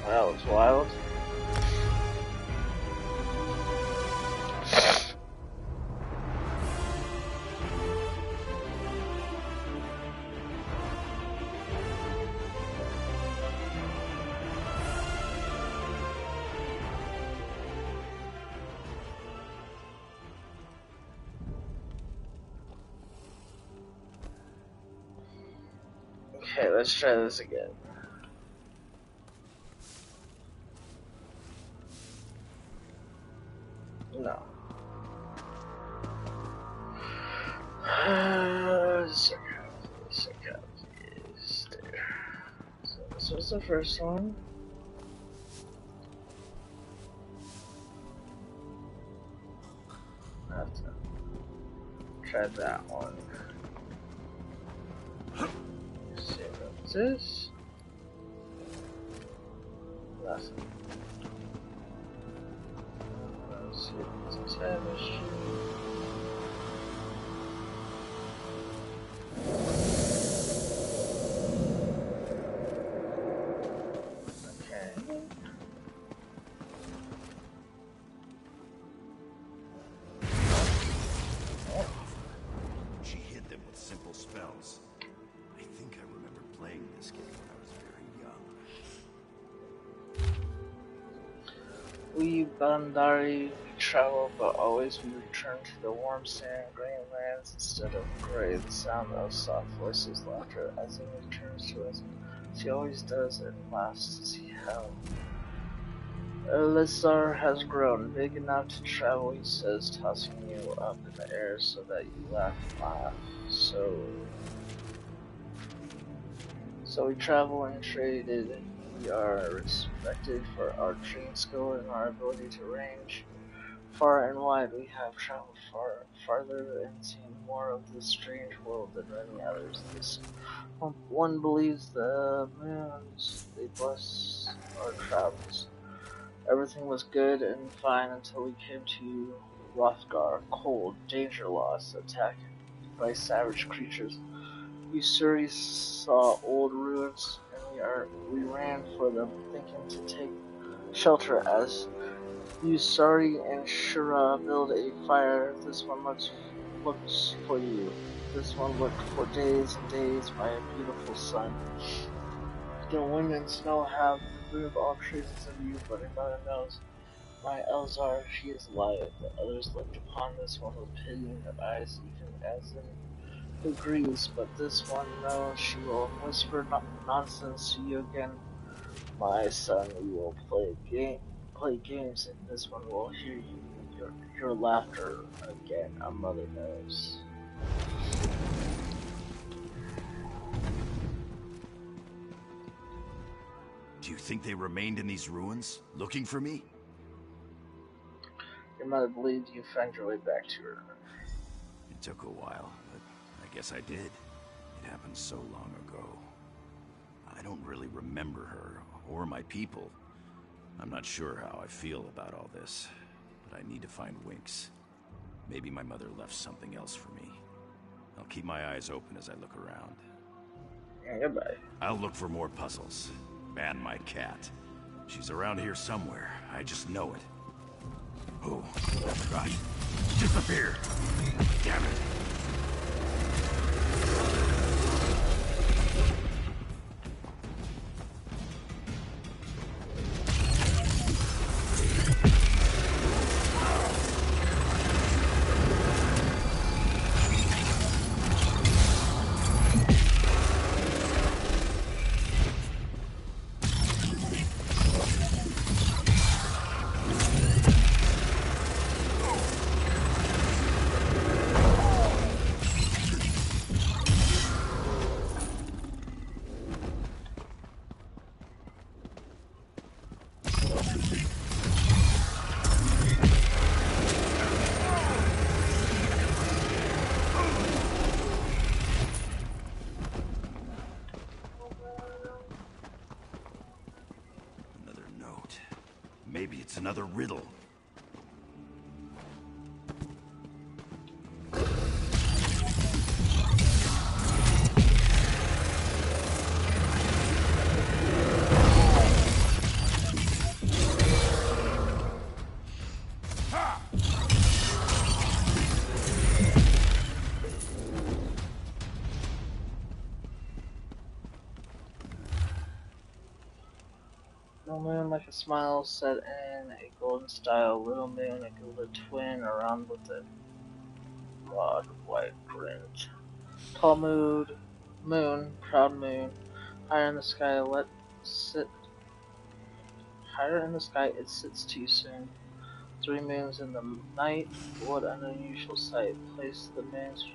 That was wild. Okay, let's try this again. No. the first one. I have to try that one. Let's see what's this. Nothing. Let's see if it's a time machine. She hid them with simple spells. I think I remember playing this game when I was very young. We Bandari travel, but always we return to the warm sand green lands instead of gray. The sound of soft voices, laughter as it returns to us. She always does at last to see how. Elisar has grown big enough to travel, he says, tossing you up in the air so that you laugh and laugh. So we travel and traded. We are respected for our train skill and our ability to range. Far and wide we have traveled farther and seen more of this strange world than many others. This one believes the moons, they bless our travels. Everything was good and fine until we came to Rothgar, cold, danger lost, attacked by savage creatures. Usuri saw old ruins, and we ran for them, thinking to take shelter as Usuri and Shura build a fire. This one looks for you. This one looked for days and days by a beautiful sun. The wind and snow have removed all traces of you, but another knows. My Elzar, she is alive. The others looked upon this one with pity in their eyes, even as in who grieves, but this one knows she will whisper nonsense to you again. My son, we will play games, and this one will hear your laughter again. A mother knows. Do you think they remained in these ruins, looking for me? Your mother believed you found your way back to her. It took a while, but I guess I did. It happened so long ago. I don't really remember her, or my people. I'm not sure how I feel about all this, but I need to find Winks. Maybe my mother left something else for me. I'll keep my eyes open as I look around. Yeah, goodbye. I'll look for more puzzles. And my cat. She's around here somewhere. I just know it. Oh, God. Disappear! Damn it! Maybe it's another riddle. No moon like a smile set in a golden style, little moon a gilded twin around with a broad white grin. Tall moon, proud moon, higher in the sky higher in the sky it sits too soon. 3 moons in the night, what an unusual sight. Place the moons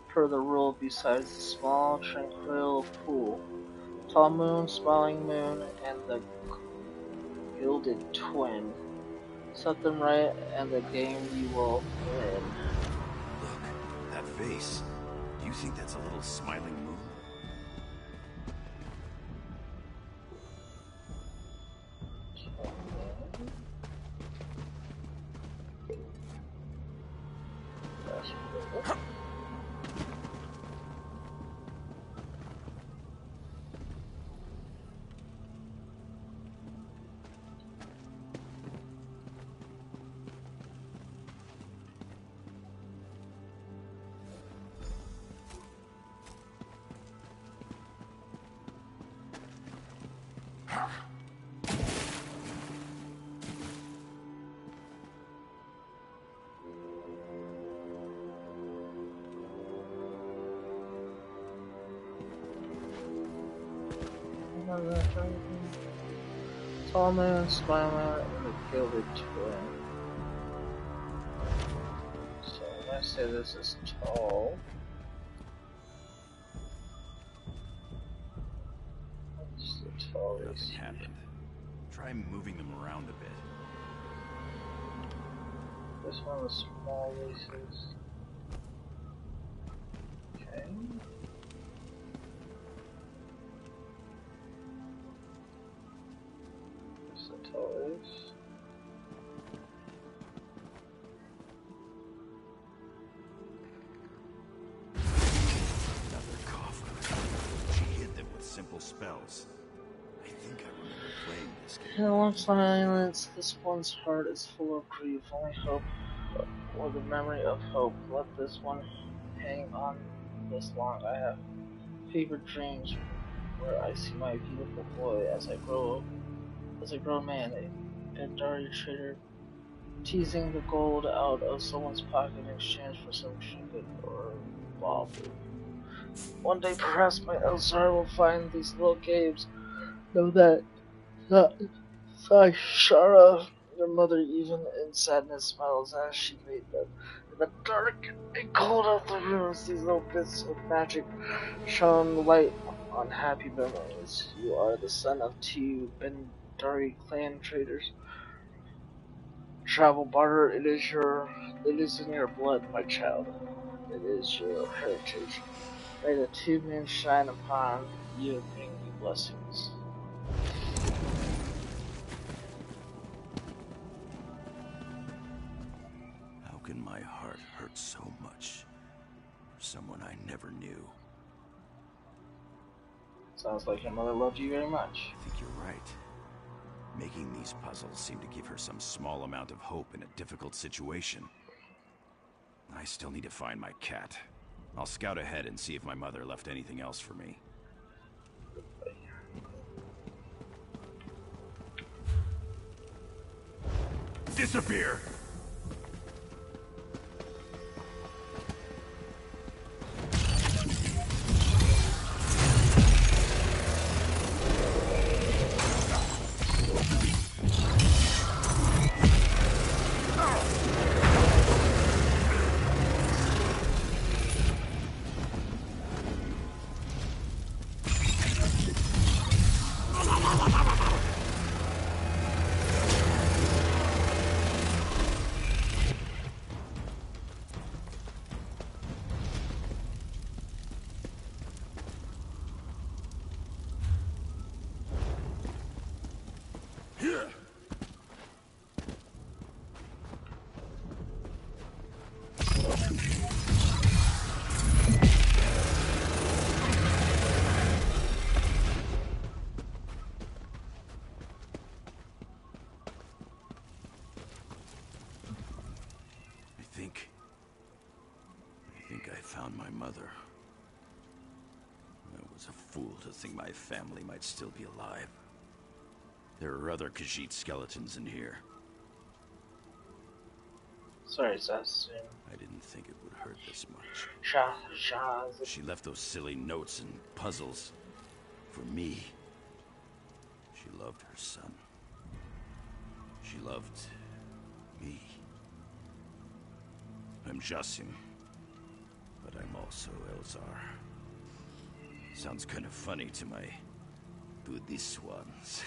per the rule besides the small tranquil pool. Tall moon, smiling moon, and the gilded twin. Set them right, and the game you will win. Look, that face. Do you think that's a little smiling moon? Tall moon, smiling, and the gilded twin. So I'm gonna say this is tall. What's the tall? Nothing happened. Try moving them around a bit. This one was small races. Okay. What's the tall race? Another cough. She hid them with simple spells. I think I remember playing this game. In one silence, this one's heart is full of grief. Only hope, or the memory of hope. Let this one hang on this long. I have fevered dreams where I see my beautiful boy as I grow a man, a Dari trader teasing the gold out of someone's pocket in exchange for some trinket or bauble. One day perhaps my Elzar will find these little games. Know that Shara, your mother, even in sadness, smiles as she made them. In the dark and cold of the rooms, these little bits of magic shone light on happy memories. You are the son of two Bendari clan traders. Travel barter, it is in your blood, my child. It is your heritage. May the two men shine upon you and bring you blessings. How can my heart hurt so much for someone I never knew? Sounds like your mother loved you very much. I think you're right. Making these puzzles seemed to give her some small amount of hope in a difficult situation. I still need to find my cat. I'll scout ahead and see if my mother left anything else for me. Disappear! I think I found my mother. I was a fool to think my family might still be alive. There are other Khajiit skeletons in here. Sorry, Sass. I didn't think it would hurt this much. Shaz. She left those silly notes and puzzles for me. She loved her son. She loved me. I'm Jassim, but I'm also Elzar. Sounds kind of funny to my to this one's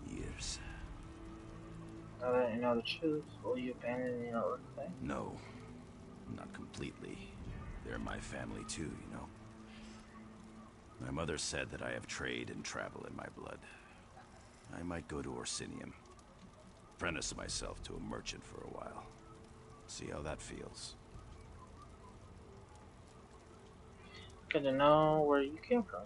ears. Now that you know the truth, will you abandon your own thing? No, not completely. They're my family too, you know. My mother said that I have trade and travel in my blood. I might go to Orsinium. Apprentice myself to a merchant for a while. See how that feels. Good to know where you came from.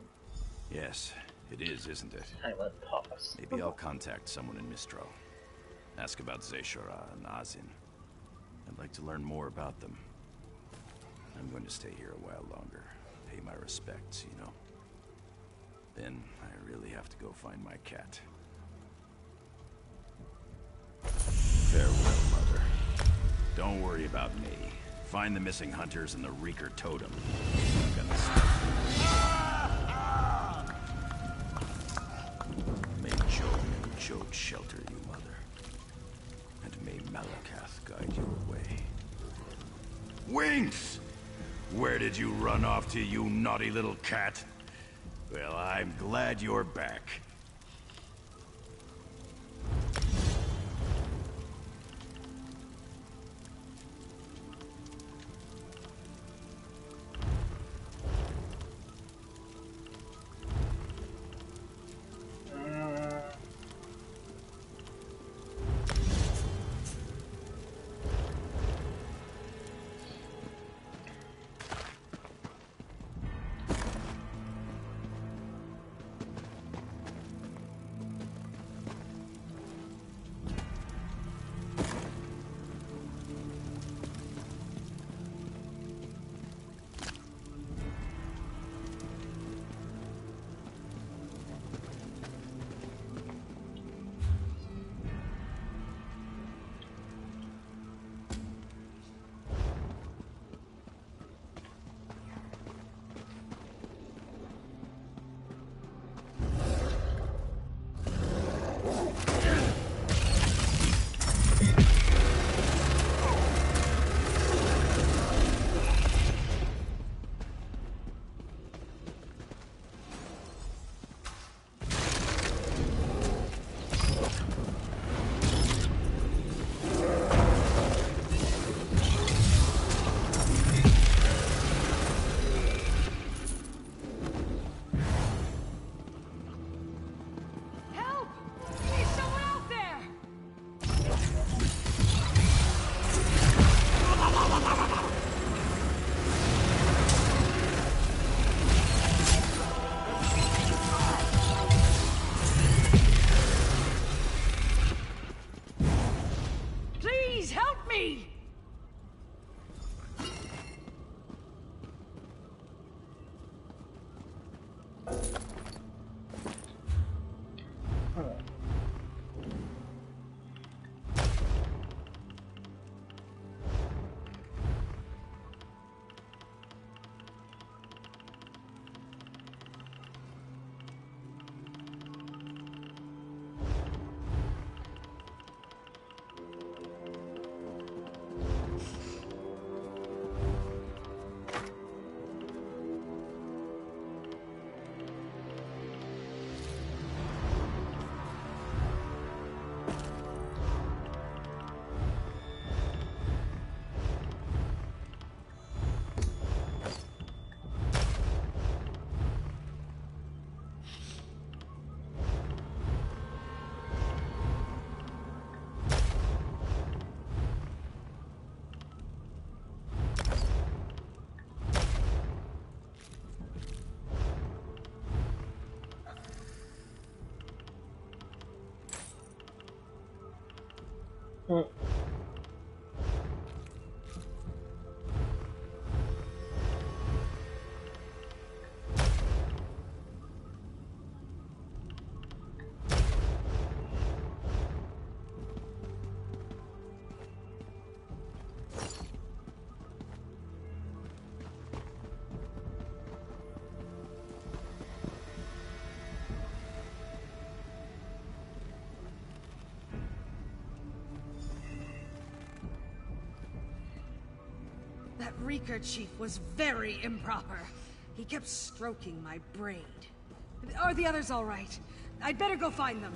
Yes, it is, isn't it? I went pause. Maybe I'll contact someone in Mistro. Ask about Zeshara and Azin. I'd like to learn more about them. I'm going to stay here a while longer. Pay my respects, you know. Then I really have to go find my cat. Farewell, Mother. Don't worry about me. Find the missing hunters and the Reeker totem. I'm gonna May Jode shelter you, Mother. And may Malakath guide your way. Winks! Where did you run off to, you naughty little cat? Well, I'm glad you're back. That Reeker chief was very improper. He kept stroking my braid. Are the others all right? I'd better go find them.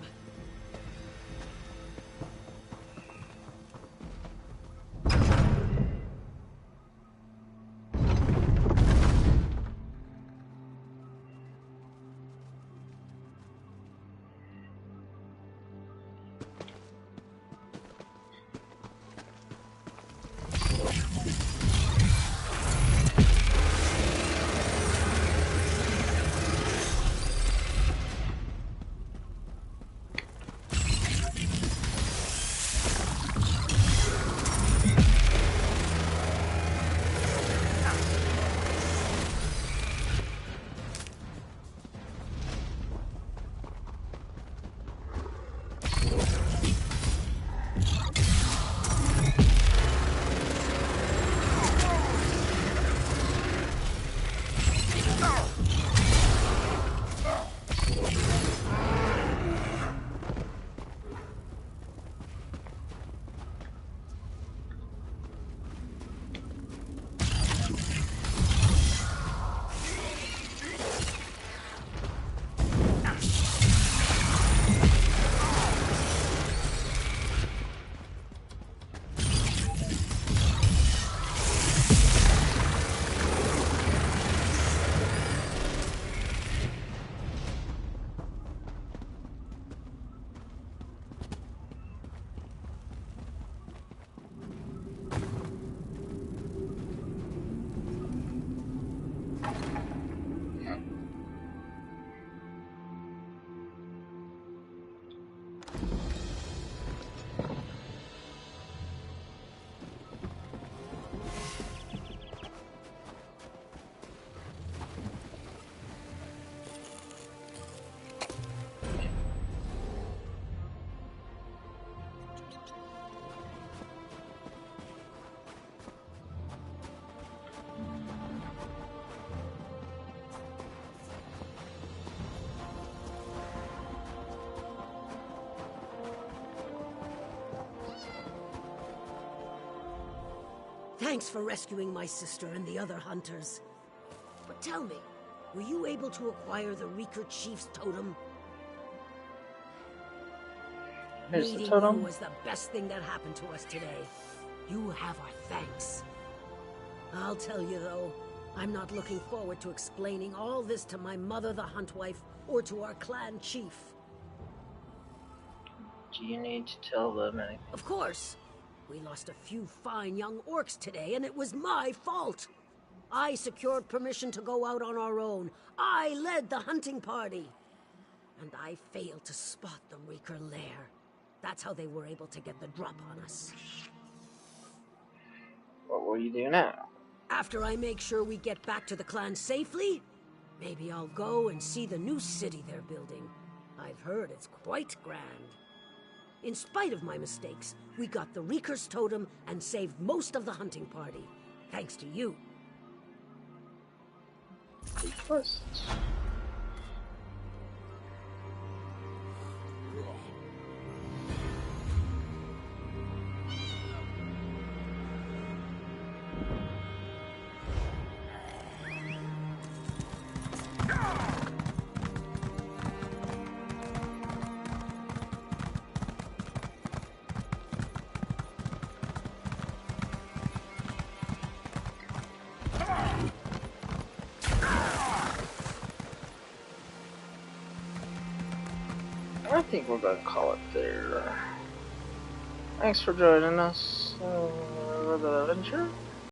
Thanks for rescuing my sister and the other hunters. But tell me, were you able to acquire the Reeker Chief's totem? Here's the Meeting totem. you was the best thing that happened to us today. You have our thanks. I'll tell you though, I'm not looking forward to explaining all this to my mother, the Huntwife, or to our clan chief. Do you need to tell them anything? Of course. We lost a few fine young orcs today, and it was my fault. I secured permission to go out on our own. I led the hunting party. And I failed to spot the Reeker lair. That's how they were able to get the drop on us. What will you do now? After I make sure we get back to the clan safely, maybe I'll go and see the new city they're building. I've heard it's quite grand. In spite of my mistakes, we got the Reeker's totem and saved most of the hunting party. Thanks to you. First. I think we're gonna call it there. Thanks for joining us for the adventure.